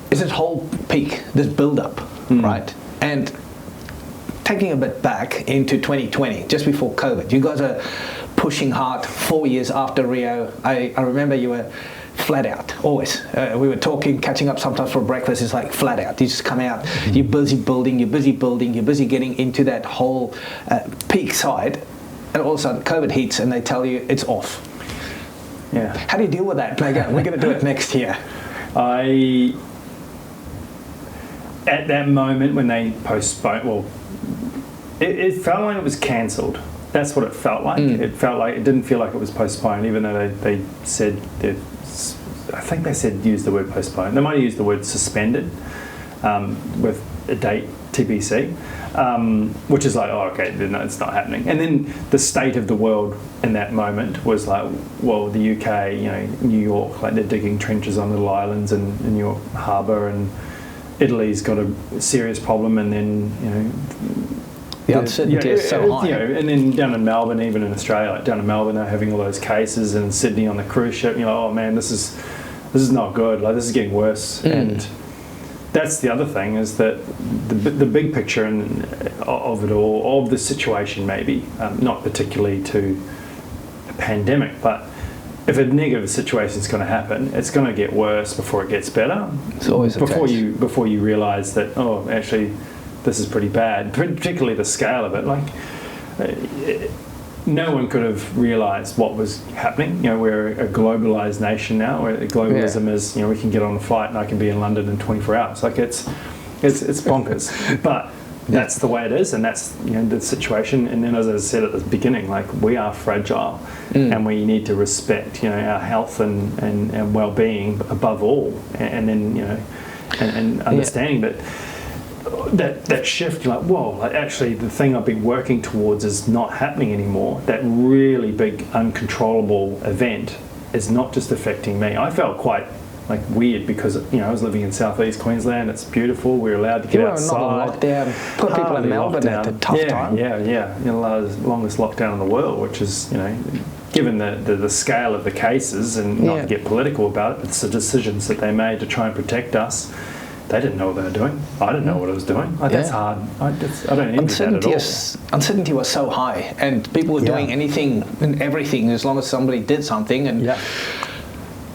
this whole peak, this build-up, right? And taking a bit back into 2020, just before COVID, you guys are pushing hard 4 years after Rio. I remember you were flat out, always. We were talking, catching up sometimes for breakfast. It's like flat out. You just come out, you're busy building, you're busy getting into that whole peak side, and all of a sudden COVID hits and they tell you it's off. Yeah. How do you deal with that? We're going to do it next year. At that moment when they postponed, it felt like it was cancelled. That's what it felt like. It felt like, it didn't feel like it was postponed, even though they said, I think they said use the word postponed. They might have used the word suspended with a date TBC, which is like, oh, okay, no, it's not happening. And then the state of the world in that moment was like, well, the UK, New York, like they're digging trenches on little islands in New York Harbour, and Italy's got a serious problem, and then the uncertainty is so high. And then down in Melbourne, even in Australia, like down in Melbourne, they're having all those cases, and in Sydney on the cruise ship, oh man, this is not good. Like this is getting worse. And that's the other thing, is that the big picture of it all, of the situation, maybe not particularly to a pandemic, but if a negative situation is going to happen, it's going to get worse before it gets better. It's always the case. Before you realise that, oh, actually, this is pretty bad. Particularly the scale of it. Like, no one could have realised what was happening. We're a globalised nation now. Where globalism is, we can get on a flight and I can be in London in 24 hours. Like it's bonkers. But that's the way it is, and that's the situation. And then, as I said at the beginning, like we are fragile, and we need to respect our health and well-being above all, and then and understanding that shift. Like, whoa, like actually the thing I've been working towards is not happening anymore. That really big uncontrollable event is not just affecting me. I felt quite like weird because I was living in southeast Queensland. It's beautiful. We're allowed to get outside. Not a lockdown. Put people in Melbourne at a tough time. Yeah. The longest lockdown in the world, which is given the scale of the cases, and not to get political about it, it's the decisions that they made to try and protect us. They didn't know what they were doing. I didn't know what I was doing. That's hard. I don't envy that at all. Uncertainty was so high, and people were doing anything and everything as long as somebody did something.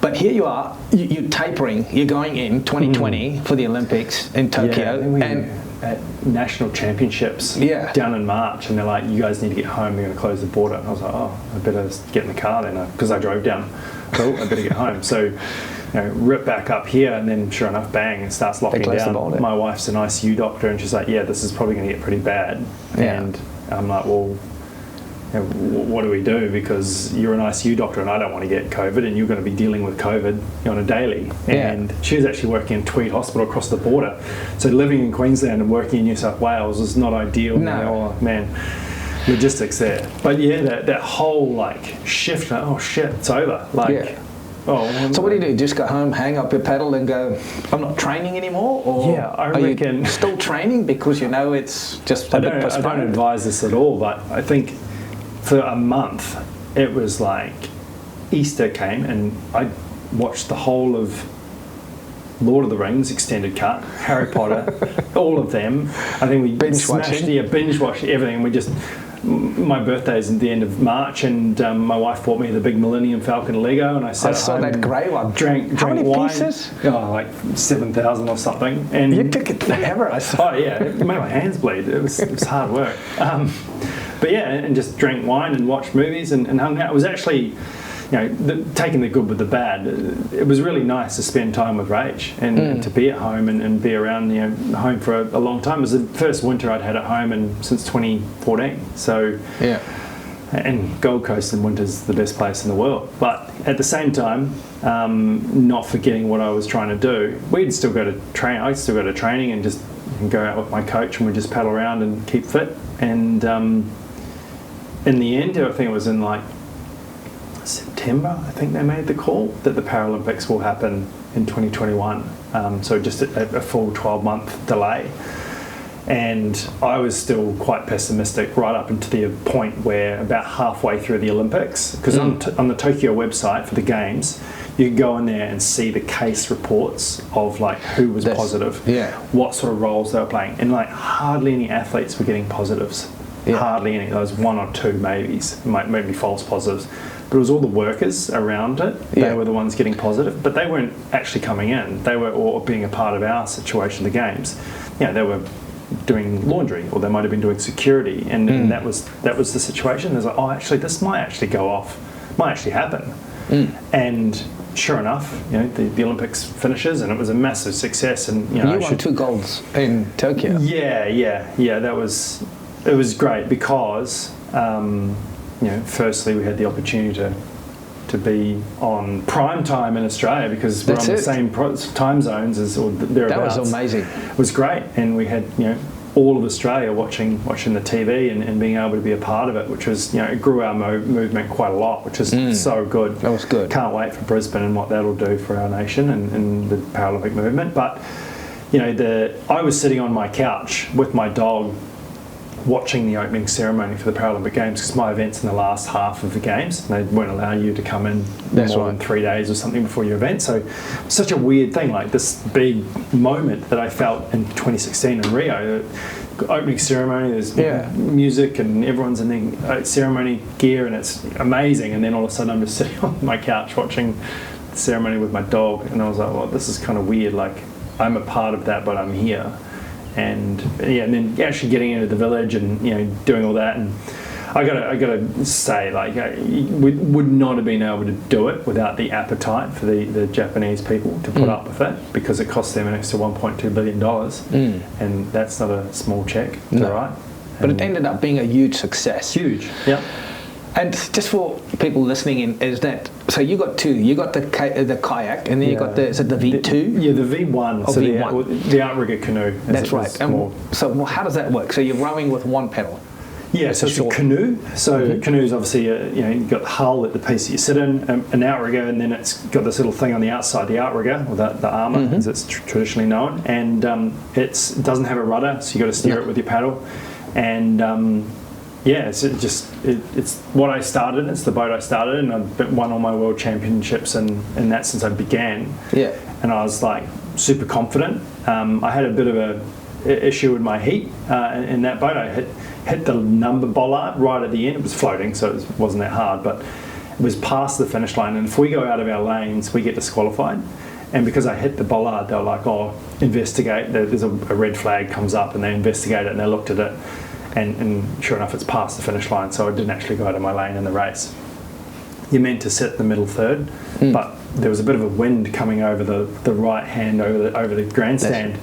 But here you are, you're tapering. You're going in 2020 for the Olympics in Tokyo, and at national championships down in March, and they're like, "You guys need to get home. They're going to close the border." And I was like, "Oh, I better get in the car then," because I drove down. So I better get home. So. Rip back up here, and then sure enough, bang, it starts locking down. My wife's an ICU doctor, and she's like, "Yeah, this is probably going to get pretty bad." And I'm like, "Well, what do we do? Because you're an ICU doctor, and I don't want to get COVID, and you're going to be dealing with COVID on a daily." And she was actually working in Tweed Hospital across the border, so living in Queensland and working in New South Wales was not ideal. No, man. Logistics there, but that whole shift. Oh shit, it's over. So what do? Just go home, hang up your paddle, and go, "I'm not training anymore"? Or I reckon. Are you still training because it's just a bit postponed? I don't advise this at all, but I think for a month it was like Easter came, and I watched the whole of Lord of the Rings extended cut, Harry Potter, all of them. I think we binge watched everything. We just. My birthday is at the end of March, and my wife bought me the big Millennium Falcon Lego, and I saw that grey one. Drank How many wine. Pieces? Like 7,000 or something. And you took it forever. I saw. Oh yeah, it made my hands bleed. It was hard work. But and just drank wine and watched movies and hung out. It was actually. Taking the good with the bad, it was really nice to spend time with Rach and to be at home and be around, home for a long time. It was the first winter I'd had at home since 2014. So, and Gold Coast in winter's the best place in the world. But at the same time, not forgetting what I was trying to do. We'd still go to train. I'd still go to training and just go out with my coach, and we'd just paddle around and keep fit. And in the end, I think it was in September, I think they made the call that the Paralympics will happen in 2021. So just a full 12-month delay. And I was still quite pessimistic right up until the point where about halfway through the Olympics, because on the Tokyo website for the Games, you can go in there and see the case reports of who was positive, what sort of roles they were playing, and hardly any athletes were getting positives. Hardly any. There was one or two maybe false positives. But it was all the workers around it. They were the ones getting positive, but they weren't actually coming in. They were all being a part of our situation, the Games. They were doing laundry, or they might have been doing security, and that was the situation. There's actually this might actually go off, might actually happen. And sure enough, the Olympics finishes, and it was a massive success. And you won 2 golds in Tokyo. It was great because. Firstly, we had the opportunity to be on prime time in Australia because we're on the same time zones or thereabouts. That was amazing. It was great, and we had all of Australia watching the TV and being able to be a part of it, which was it grew our movement quite a lot, which is so good. That was good. Can't wait for Brisbane and what that'll do for our nation and the Paralympic movement. But I was sitting on my couch with my dog, watching the opening ceremony for the Paralympic Games, because my event's in the last half of the Games, and they won't allow you to come in more than 3 days or something before your event. So such a weird thing, this big moment that I felt in 2016 in Rio. The opening ceremony, there's music and everyone's in the ceremony gear, and it's amazing. And then all of a sudden I'm just sitting on my couch watching the ceremony with my dog, and I was like, well, this is kind of weird. I'm a part of that, but I'm here. And then actually getting into the village and doing all that, and I gotta say, we would not have been able to do it without the appetite for the Japanese people to put up with it, because it cost them an extra $1.2 billion, and that's not a small check to write. But it ended up being a huge success. Huge, yeah. And just for people listening in, is that so? You got 2. You got the kayak, and then you got the V2. The V1. So V1. The outrigger canoe. That's right. So how does that work? So you're rowing with one pedal. Yeah, so it's a canoe. So canoe is obviously, you've got the hull at the piece that you sit in, an outrigger, and then it's got this little thing on the outside, the outrigger, or the armour, as it's traditionally known. And it doesn't have a rudder, so you've got to steer it with your paddle. And it's what I started. It's the boat I started, and I've won all my world championships and that since I began. Yeah. And I was like super confident. I had a bit of a issue with my heat in that boat. I hit the number bollard right at the end. It was floating, so it wasn't that hard, but it was past the finish line. And if we go out of our lanes, we get disqualified. And because I hit the bollard, they were like, "Oh, investigate." There's a red flag comes up, and they investigate it, and they looked at it. And sure enough, it's past the finish line, so I didn't actually go out of my lane in the race. You're meant to sit the middle third, but there was a bit of a wind coming over the right hand over the grandstand.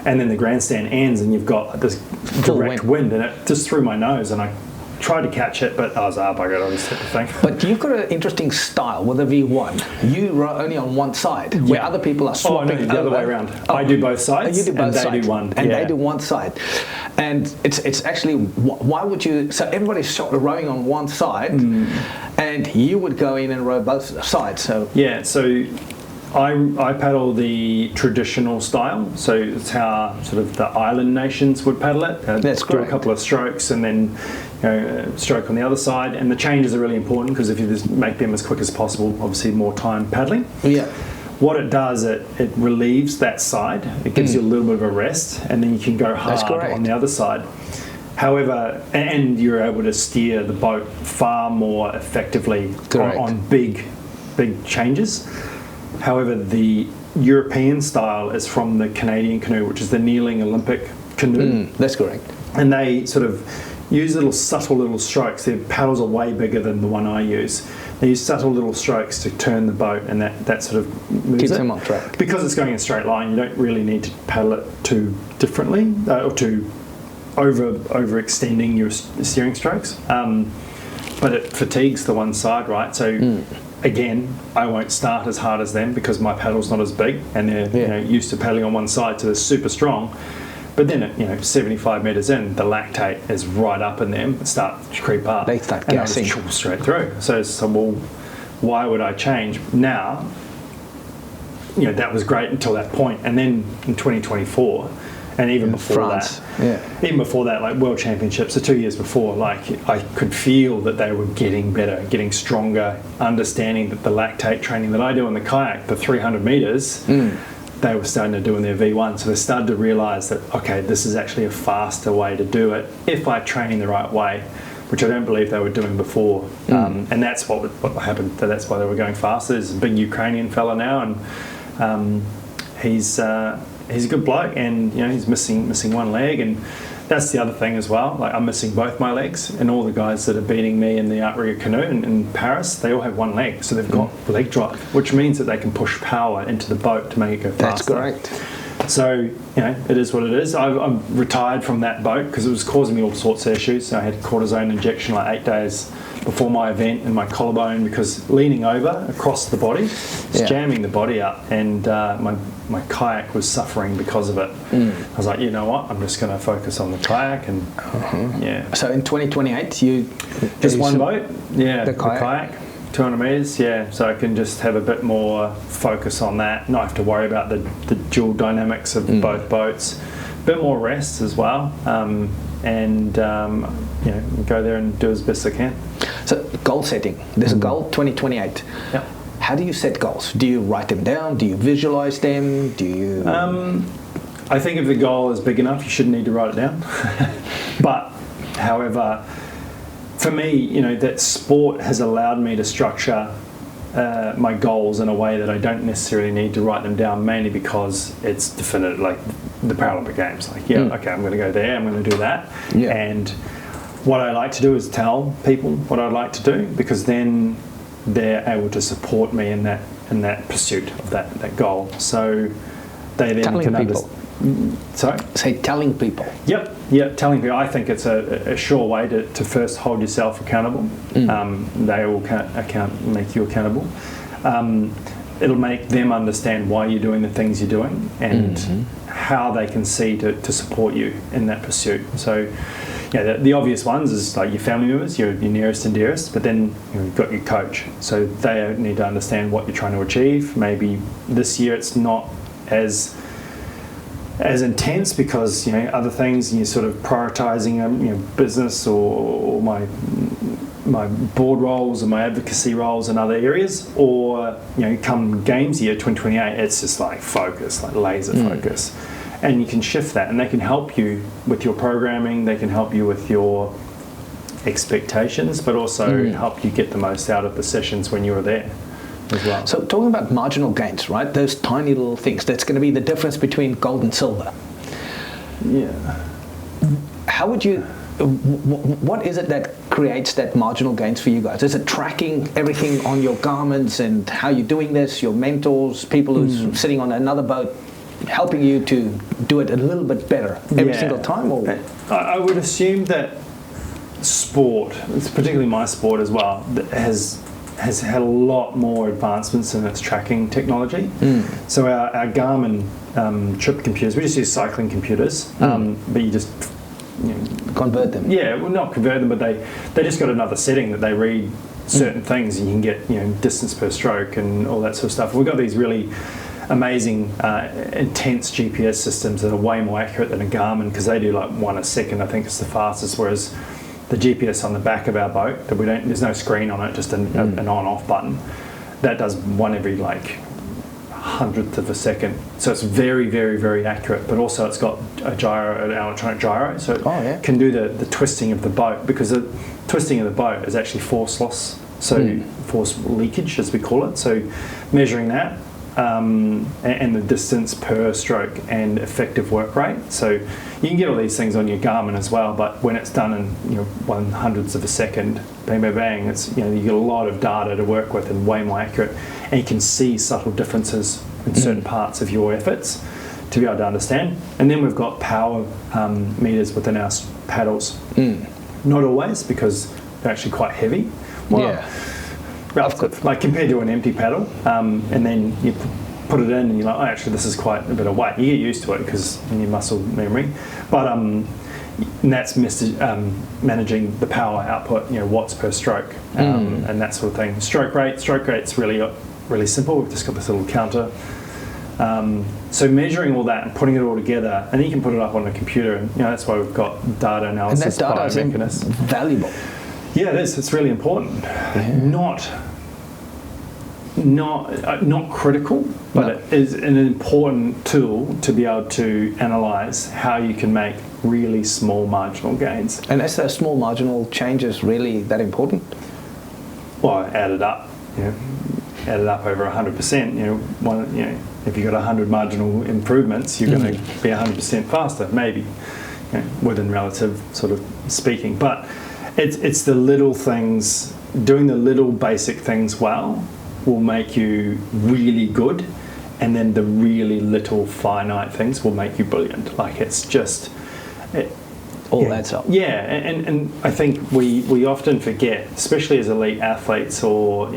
And then the grandstand ends, and you've got this direct wind, and it just threw my nose, and I tried to catch it, but I was up. I got to just hit the thing. But you've got an interesting style with a V1. You row only on one side, where other people are swapping. Oh, no, the other way around. I do both sides. You do both sides. They do one. And they do one side. And it's actually, why would you, so everybody's rowing on one side, and you would go in and row both sides. So I paddle the traditional style, so it's how sort of the island nations would paddle it. That's correct. Do a couple of strokes and then stroke on the other side, and the changes are really important because if you just make them as quick as possible, obviously more time paddling. Yeah. What it does, it relieves that side. It gives you a little bit of a rest, and then you can go hard on the other side. However, and you're able to steer the boat far more effectively on big changes. However, the European style is from the Canadian canoe, which is the kneeling Olympic canoe. That's correct. And they sort of use subtle little strokes. Their paddles are way bigger than the one I use. They use subtle little strokes to turn the boat, and that sort of moves keeps it. them on track. Because it's going in a straight line, you don't really need to paddle it too differently or too overextending your steering strokes. But it fatigues the one side, right? So again, I won't start as hard as them because my paddle's not as big, and they're used to paddling on one side, so they're super strong. But then at 75 metres in, the lactate is right up in them. It starts to creep up. They start and gassing. I just straight through. So well, why would I change now? That was great until that point, and then in 2024. And even before that, like World Championships, the 2 years before, like I could feel that they were getting better, getting stronger, understanding that the lactate training that I do in the kayak, the 300 metres, they were starting to do in their V1. So they started to realise that, okay, this is actually a faster way to do it if I train the right way, which I don't believe they were doing before. And that's what happened. That's why they were going faster. There's a big Ukrainian fella now, and he's a good bloke, and he's missing one leg, and that's the other thing as well. Like I'm missing both my legs, and all the guys that are beating me in the outrigger canoe in Paris, they all have one leg, so they've got leg drive, which means that they can push power into the boat to make it go faster. That's correct. So it is what it is. I'm retired from that boat because it was causing me all sorts of issues. So I had cortisone injection like 8 days before my event in my collarbone because leaning over across the body is jamming the body up, and my kayak was suffering because of it. I was like, you know what, I'm just going to focus on the kayak and So in 2028 you just one boat, the kayak. 200 metres, so I can just have a bit more focus on that, not have to worry about the dual dynamics of both boats, a bit more rest as well, and go there and do as best I can. So goal setting, there's a goal 2028. Yep. How do you set goals? Do you write them down? Do you visualise them? Do you... I think if the goal is big enough, you shouldn't need to write it down. But, however, for me, that sport has allowed me to structure my goals in a way that I don't necessarily need to write them down, mainly because it's definitive, like the Paralympic Games. Like, okay, I'm going to go there, I'm going to do that. Yeah. And what I like to do is tell people what I'd like to do, because then they're able to support me in that pursuit of that goal. So they then telling can people. Sorry? Say telling people. Yep, telling people. I think it's a sure way to first hold yourself accountable. They will make you accountable. It'll make them understand why you're doing the things you're doing and how they can see to support you in that pursuit. So, the obvious ones is like your family members, your nearest and dearest, but then you've got your coach. So they need to understand what you're trying to achieve. Maybe this year it's not as intense because other things, and you're sort of prioritizing business or my board roles and my advocacy roles in other areas, or come games year 2028, it's just like focus, like laser focus, and you can shift that, and they can help you with your programming, they can help you with your expectations, but also help you get the most out of the sessions when you're there as well. So talking about marginal gains, right? Those tiny little things, that's going to be the difference between gold and silver. Yeah. How would you, what is it that creates that marginal gains for you guys? Is it tracking everything on your garments and how you're doing this, your mentors, people who's sitting on another boat, helping you to do it a little bit better every single time? Or I would assume that sport, it's particularly my sport as well, has had a lot more advancements in its tracking technology. So our Garmin trip computers, we just use cycling computers, but you just convert them. Yeah, well, not convert them, but they just got another setting that they read certain things, and you can get distance per stroke and all that sort of stuff. We've got these really amazing, intense GPS systems that are way more accurate than a Garmin, because they do like 1 a second. I think it's the fastest, whereas the GPS on the back of our boat, that there's no screen on it, just an on-off button, that does 1 every like 100th of a second. So it's very, very, very accurate, but also it's got a gyro, an electronic gyro, so it can do the twisting of the boat, because the twisting of the boat is actually force loss, so force leakage as we call it. So measuring that, and the distance per stroke and effective work rate. So you can get all these things on your Garmin as well, but when it's done in 1/100th of a second, bang, bang, bang, it's you get a lot of data to work with and way more accurate, and you can see subtle differences in certain parts of your efforts to be able to understand. And then we've got power meters within our paddles. Not always, because they're actually quite heavy. Relative, like compared to an empty paddle, and then you put it in and you're like, oh, actually this is quite a bit of weight. You get used to it because in your muscle memory, but and that's managing the power output, watts per stroke, and that sort of thing. Stroke rate's really simple. We've just got this little counter. So measuring all that and putting it all together, and then you can put it up on a computer, and that's why we've got data analysis. And that data is valuable. Yeah, it is. It's really important. Not critical, but it is an important tool to be able to analyse how you can make really small marginal gains. And is those small marginal changes really that important? Well, added up, added up over 100%. If you've got 100 marginal improvements, you're going to be 100% faster, maybe, within relative sort of speaking. But it's the little things, doing the little basic things well will make you really good, and then the really little finite things will make you brilliant. Like it's just all adds up. Yeah, and I think we often forget, especially as elite athletes or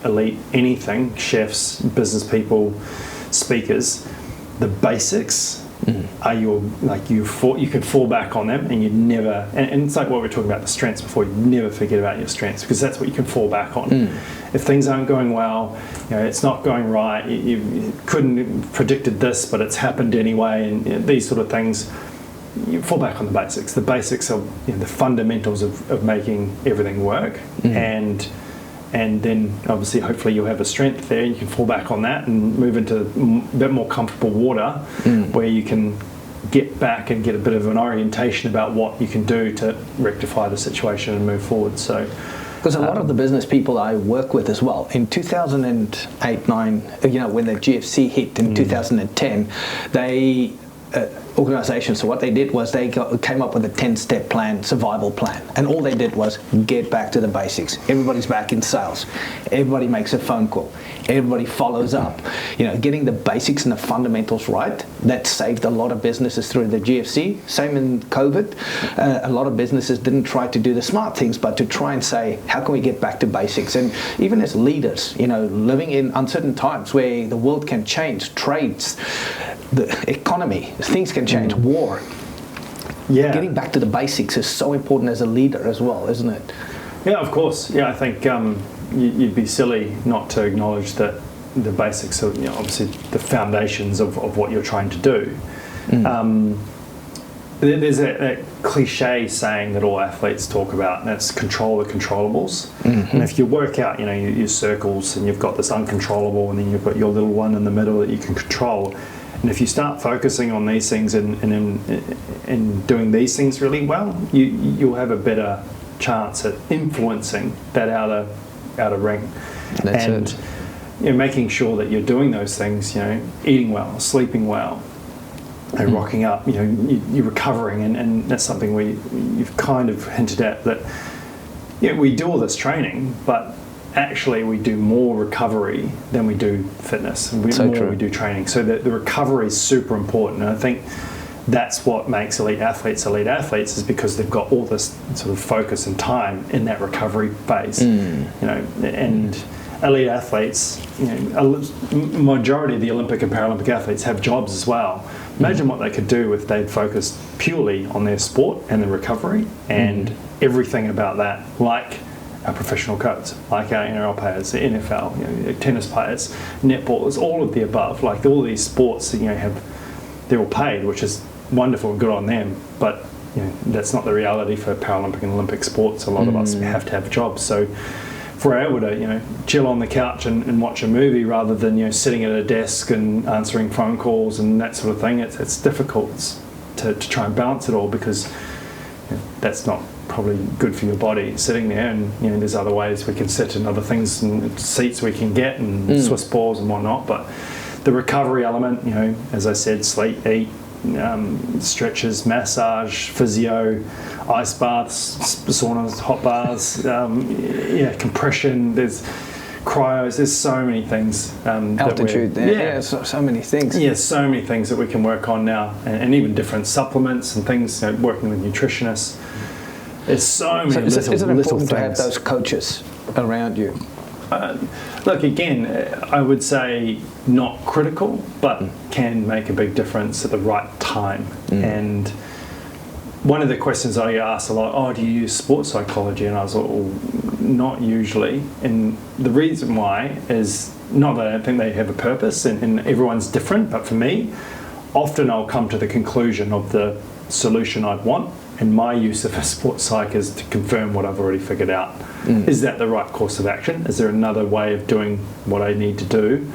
elite anything, chefs, business people, speakers, the basics are you can fall back on them, and you never, and it's like what we were talking about, the strengths before, you never forget about your strengths, because that's what you can fall back on. If things aren't going well, it's not going right, you couldn't have predicted this, but it's happened anyway, and these sort of things, you fall back on the basics. The basics are the fundamentals of making everything work, and then obviously hopefully you'll have a strength there, and you can fall back on that and move into a bit more comfortable water where you can get back and get a bit of an orientation about what you can do to rectify the situation and move forward. So because a lot of the business people I work with as well, in 2008-9, when the GFC hit in 2010, they organizations, so what they did was they came up with a 10-step plan, survival plan, and all they did was get back to the basics. Everybody's back in sales, everybody makes a phone call, everybody follows up, getting the basics and the fundamentals right. That saved a lot of businesses through the GFC. Same in COVID. A lot of businesses didn't try to do the smart things, but to try and say, how can we get back to basics? And even as leaders, living in uncertain times where the world can change, trades, the economy, things can change, war. Yeah. Getting back to the basics is so important as a leader as well, isn't it? Yeah, of course. Yeah, I think you'd be silly not to acknowledge that the basics are, obviously the foundations of what you're trying to do. There's a cliche saying that all athletes talk about, and that's control the controllables. And if you work out, your circles, and you've got this uncontrollable, and then you've got your little one in the middle that you can control. And if you start focusing on these things and doing these things really well, you'll have a better chance at influencing that outer ring. That's it. Making sure that you're doing those things, eating well, sleeping well, rocking up, you're recovering, and that's something you've kind of hinted at that. We do all this training, but actually we do more recovery than we do fitness, and we do training. So the recovery is super important, and I think that's what makes elite athletes is because they've got all this sort of focus and time in that recovery phase. And elite athletes, majority of the Olympic and Paralympic athletes have jobs as well. Imagine what they could do if they'd focused purely on their sport and the recovery and everything about that, like our professional coach, like our NRL players, the NFL, tennis players, netballers, all of the above. Like all these sports, they're all paid, which is wonderful and good on them. But that's not the reality for Paralympic and Olympic sports. A lot of us have to have jobs. So if we're able to, chill on the couch and watch a movie rather than, sitting at a desk and answering phone calls and that sort of thing, it's difficult to try and balance it all, because that's not probably good for your body sitting there. And, there's other ways we can sit and other things and seats we can get and Swiss balls and whatnot. But the recovery element, as I said, sleep, eat, stretches, massage, physio, ice baths, saunas, hot baths, compression, there's cryos, there's so many things. Altitude, so many things. Yeah, so many things that we can work on now, and even different supplements and things, working with nutritionists. There's so many little things. Is it important to have those coaches around you? Look, again, I would say not critical, but can make a big difference at the right time. And one of the questions I get asked a lot, do you use sports psychology? And I was like, well, not usually. And the reason why is not that I don't think they have a purpose, and everyone's different, but for me, often I'll come to the conclusion of the solution I'd want, and my use of a sports psych is to confirm what I've already figured out. Is that the right course of action? Is there another way of doing what I need to do,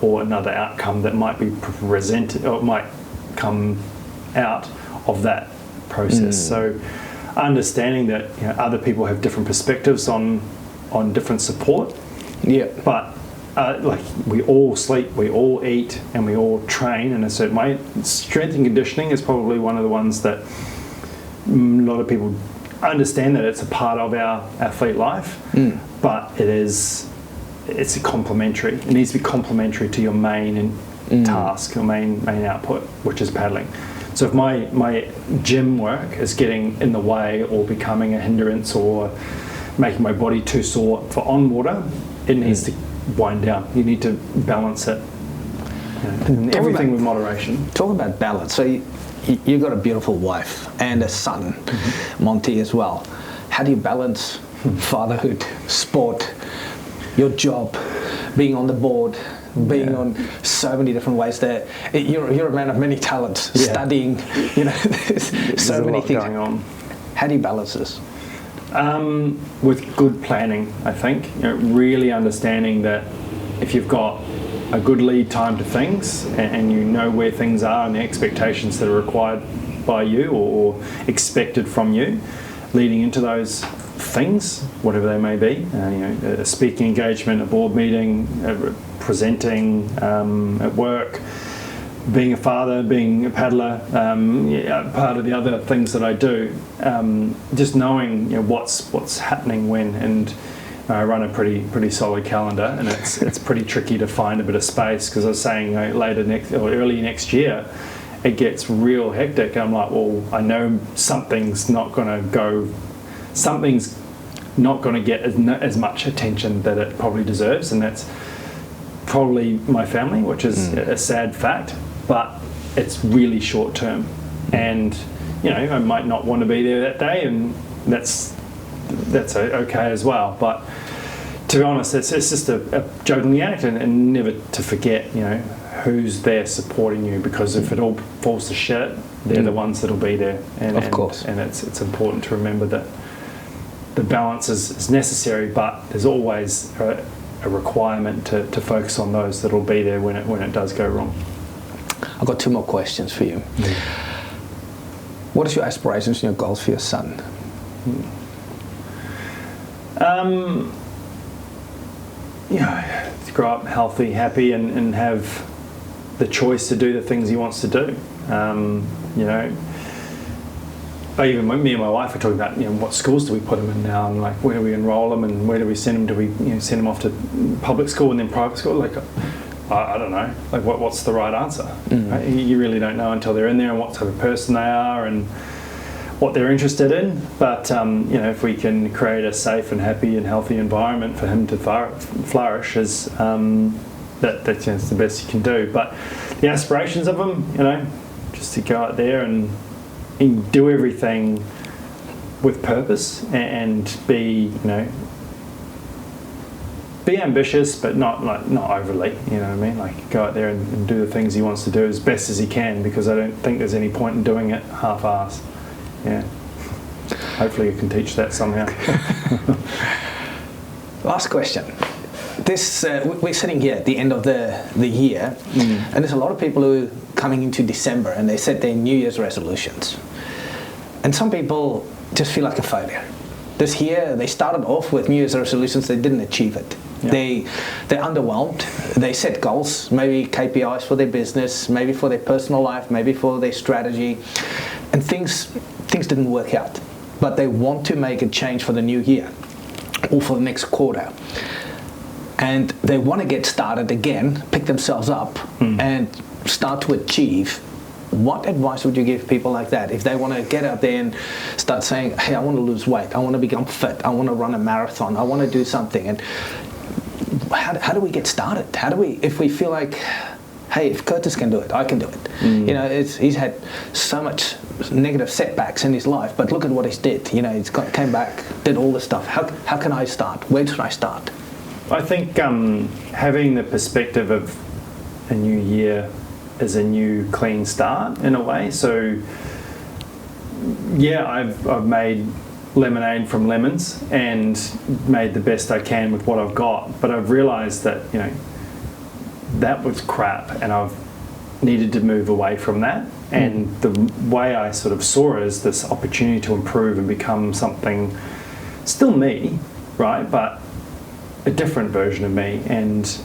or another outcome that might be presented or might come out of that process? So understanding that other people have different perspectives on different support. Yeah. But like we all sleep, we all eat, and we all train in a certain way. Strength and conditioning is probably one of the ones that a lot of people understand, that it's a part of our athlete life, but it's a complementary. It needs to be complementary to your main task, your main output, which is paddling. So if my gym work is getting in the way or becoming a hindrance or making my body too sore for on water, it needs to wind down. You need to balance it. Everything with moderation. Talk about balance. So you've got a beautiful wife and a son, Monty, as well. How do you balance fatherhood, sport, your job, being on the board, being on so many different ways there? You're a man of many talents, studying, there's so many things going on. How do you balance this? With good planning, I think. Really understanding that if you've got a good lead time to things, and you know where things are and the expectations that are required by you or expected from you, leading into those things, whatever they may be, a speaking engagement, a board meeting, presenting at work, being a father, being a paddler, part of the other things that I do, just knowing what's happening when. And I run a pretty solid calendar, and it's pretty tricky to find a bit of space, because I was saying early next year it gets real hectic. I'm like, well, I know something's not going to get as much attention that it probably deserves, and that's probably my family, which is a sad fact, but it's really short term. And I might not want to be there that day, and that's okay as well. But to be honest, it's just a juggling act, and never to forget, who's there supporting you, because if it all falls to shit, they're the ones that'll be there. And, of course. And it's important to remember that the balance is necessary, but there's always a requirement to focus on those that'll be there when it does go wrong. I've got 2 more questions for you. What is your aspirations and your goals for your son? To grow up healthy, happy, and have the choice to do the things he wants to do. Even me and my wife are talking about, what schools do we put him in now, and like, where do we enroll him, and where do we send him? Do we send him off to public school and then private school? Like, I don't know. Like, what's the right answer? Right? You really don't know until they're in there, and what type of person they are and what they're interested in. But if we can create a safe and happy and healthy environment for him to flourish, that's the best you can do. But the aspirations of him, just to go out there and do everything with purpose, and be ambitious, but not overly. You know what I mean? Like, go out there and do the things he wants to do as best as he can, because I don't think there's any point in doing it half-assed. Yeah. Hopefully you can teach that somehow. Last question. We're sitting here at the end of the year, and there's a lot of people who are coming into December, and they set their New Year's resolutions. And some people just feel like a failure. This year, they started off with New Year's resolutions, they didn't achieve it. Yeah. They're underwhelmed. They set goals, maybe KPIs for their business, maybe for their personal life, maybe for their strategy, and things didn't work out. But they want to make a change for the new year or for the next quarter. And they want to get started again, pick themselves up, and start to achieve. What advice would you give people like that if they want to get out there and start saying, hey, I want to lose weight, I want to become fit, I want to run a marathon, I want to do something? And how do we get started? If we feel like, hey, if Curtis can do it, I can do it. He's had so much negative setbacks in his life, but look at what he's did. He's came back, did all this stuff. How can I start? Where should I start? I think having the perspective of a new year as a new clean start in a way. So yeah, I've made lemonade from lemons and made the best I can with what I've got, but I've realised that that was crap, and I've needed to move away from that. And the way I sort of saw it as this opportunity to improve and become something, still me, right, but a different version of me, and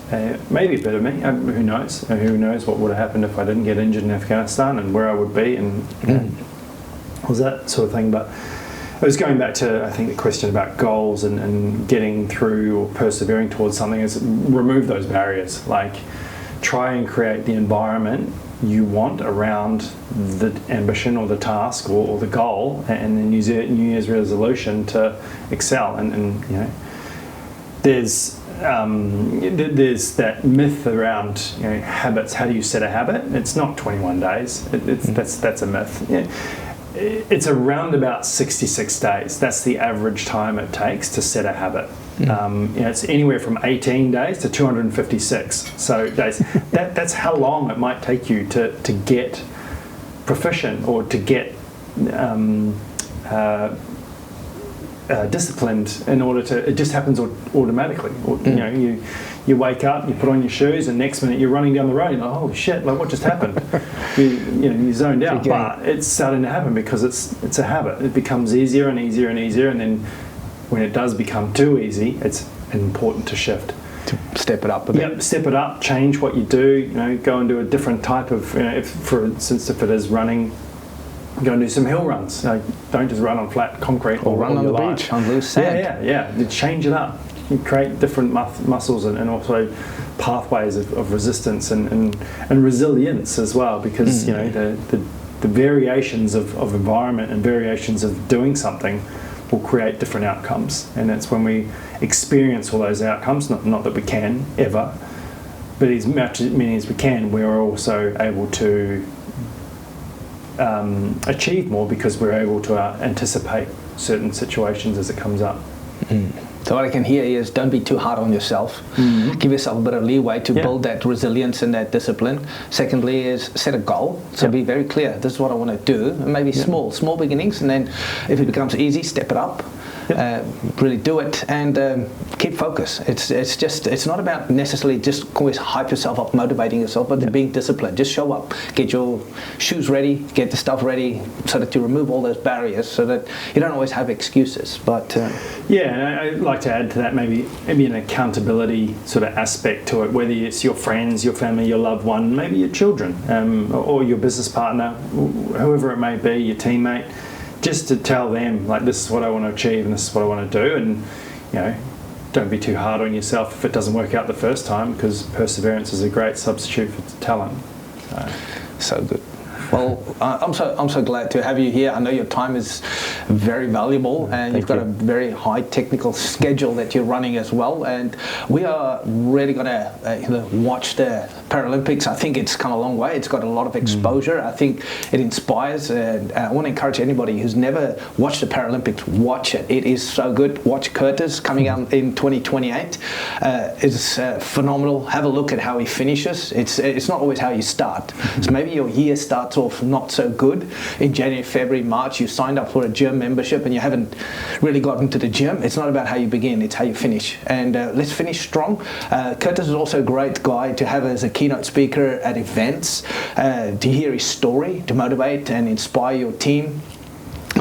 maybe a bit of me. Who knows? Who knows what would have happened if I didn't get injured in Afghanistan, and where I would be, and was that sort of thing. But I was going back to, I think, the question about goals and getting through or persevering towards something is remove those barriers. Like, try and create the environment you want around the ambition or the task or the goal, and then use a New Year's resolution to excel. And there's that myth around habits. How do you set a habit? It's not 21 days. That's a myth. It's around about 66 days. That's the average time it takes to set a habit. It's anywhere from 18 days to 256 days. That's how long it might take you to get proficient or to get disciplined in order to. It just happens automatically. You wake up, you put on your shoes, and next minute you're running down the road. You're like, holy shit! Like, what just happened? you zoned out. But it's starting to happen because it's a habit. It becomes easier and easier and easier, and then when it does become too easy, it's important to shift. To step it up a bit. Yep, step it up. Change what you do. Go and do a different type of. If, for instance, if it is running, go and do some hill runs. Don't just run on flat concrete or run on the beach on loose sand. Yeah. Change it up. You create different muscles and also pathways of resistance and resilience as well, because the variations of environment and variations of doing something will create different outcomes, and that's when we experience all those outcomes. Not that we can ever, but as many as we can, we are also able to achieve more because we're able to anticipate certain situations as it comes up. So what I can hear is don't be too hard on yourself. Give yourself a bit of leeway to build that resilience and that discipline. Secondly is set a goal. So be very clear, this is what I want to do. And maybe small beginnings, and then if it becomes easy, step it up. Really do it, and keep focus. It's not about necessarily just always hype yourself up, motivating yourself, but being disciplined. Just show up, get your shoes ready, get the stuff ready, so that you remove all those barriers, so that you don't always have excuses. But and I'd like to add to that maybe an accountability sort of aspect to it, whether it's your friends, your family, your loved one, maybe your children, or your business partner, whoever it may be, your teammate. Just to tell them, like, this is what I want to achieve and this is what I want to do, and don't be too hard on yourself if it doesn't work out the first time, because perseverance is a great substitute for talent. So good. Well, I'm so glad to have you here. I know your time is very valuable, and you've got a very high technical schedule that you're running as well. And we are really going to watch the Paralympics. I think it's come a long way. It's got a lot of exposure. I think it inspires, and I want to encourage anybody who's never watched the Paralympics, watch it. It is so good. Watch Curtis coming out in 2028. It's phenomenal. Have a look at how he finishes. It's not always how you start. So maybe your year starts off not so good in January, February, March. You signed up for a gym membership and you haven't really gotten to the gym. It's not about how you begin, it's how you finish. And let's finish strong. Curtis is also a great guy to have as a keynote speaker at events, to hear his story, to motivate and inspire your team.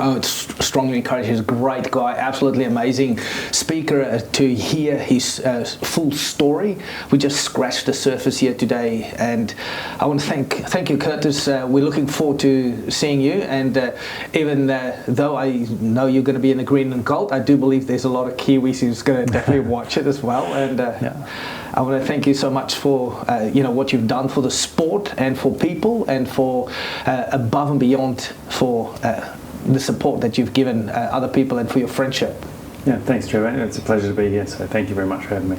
It's strongly encouraged. He's a great guy, absolutely amazing speaker. To hear his full story, we just scratched the surface here today, and I want to thank you, Curtis. We're looking forward to seeing you, and even though I know you're going to be in the green and gold, I do believe there's a lot of Kiwis who's going to definitely watch it as well. And I want to thank you so much for what you've done for the sport and for people, and for above and beyond for the support that you've given other people, and for your friendship. Yeah, thanks, Trevor. It's a pleasure to be here, so thank you very much for having me.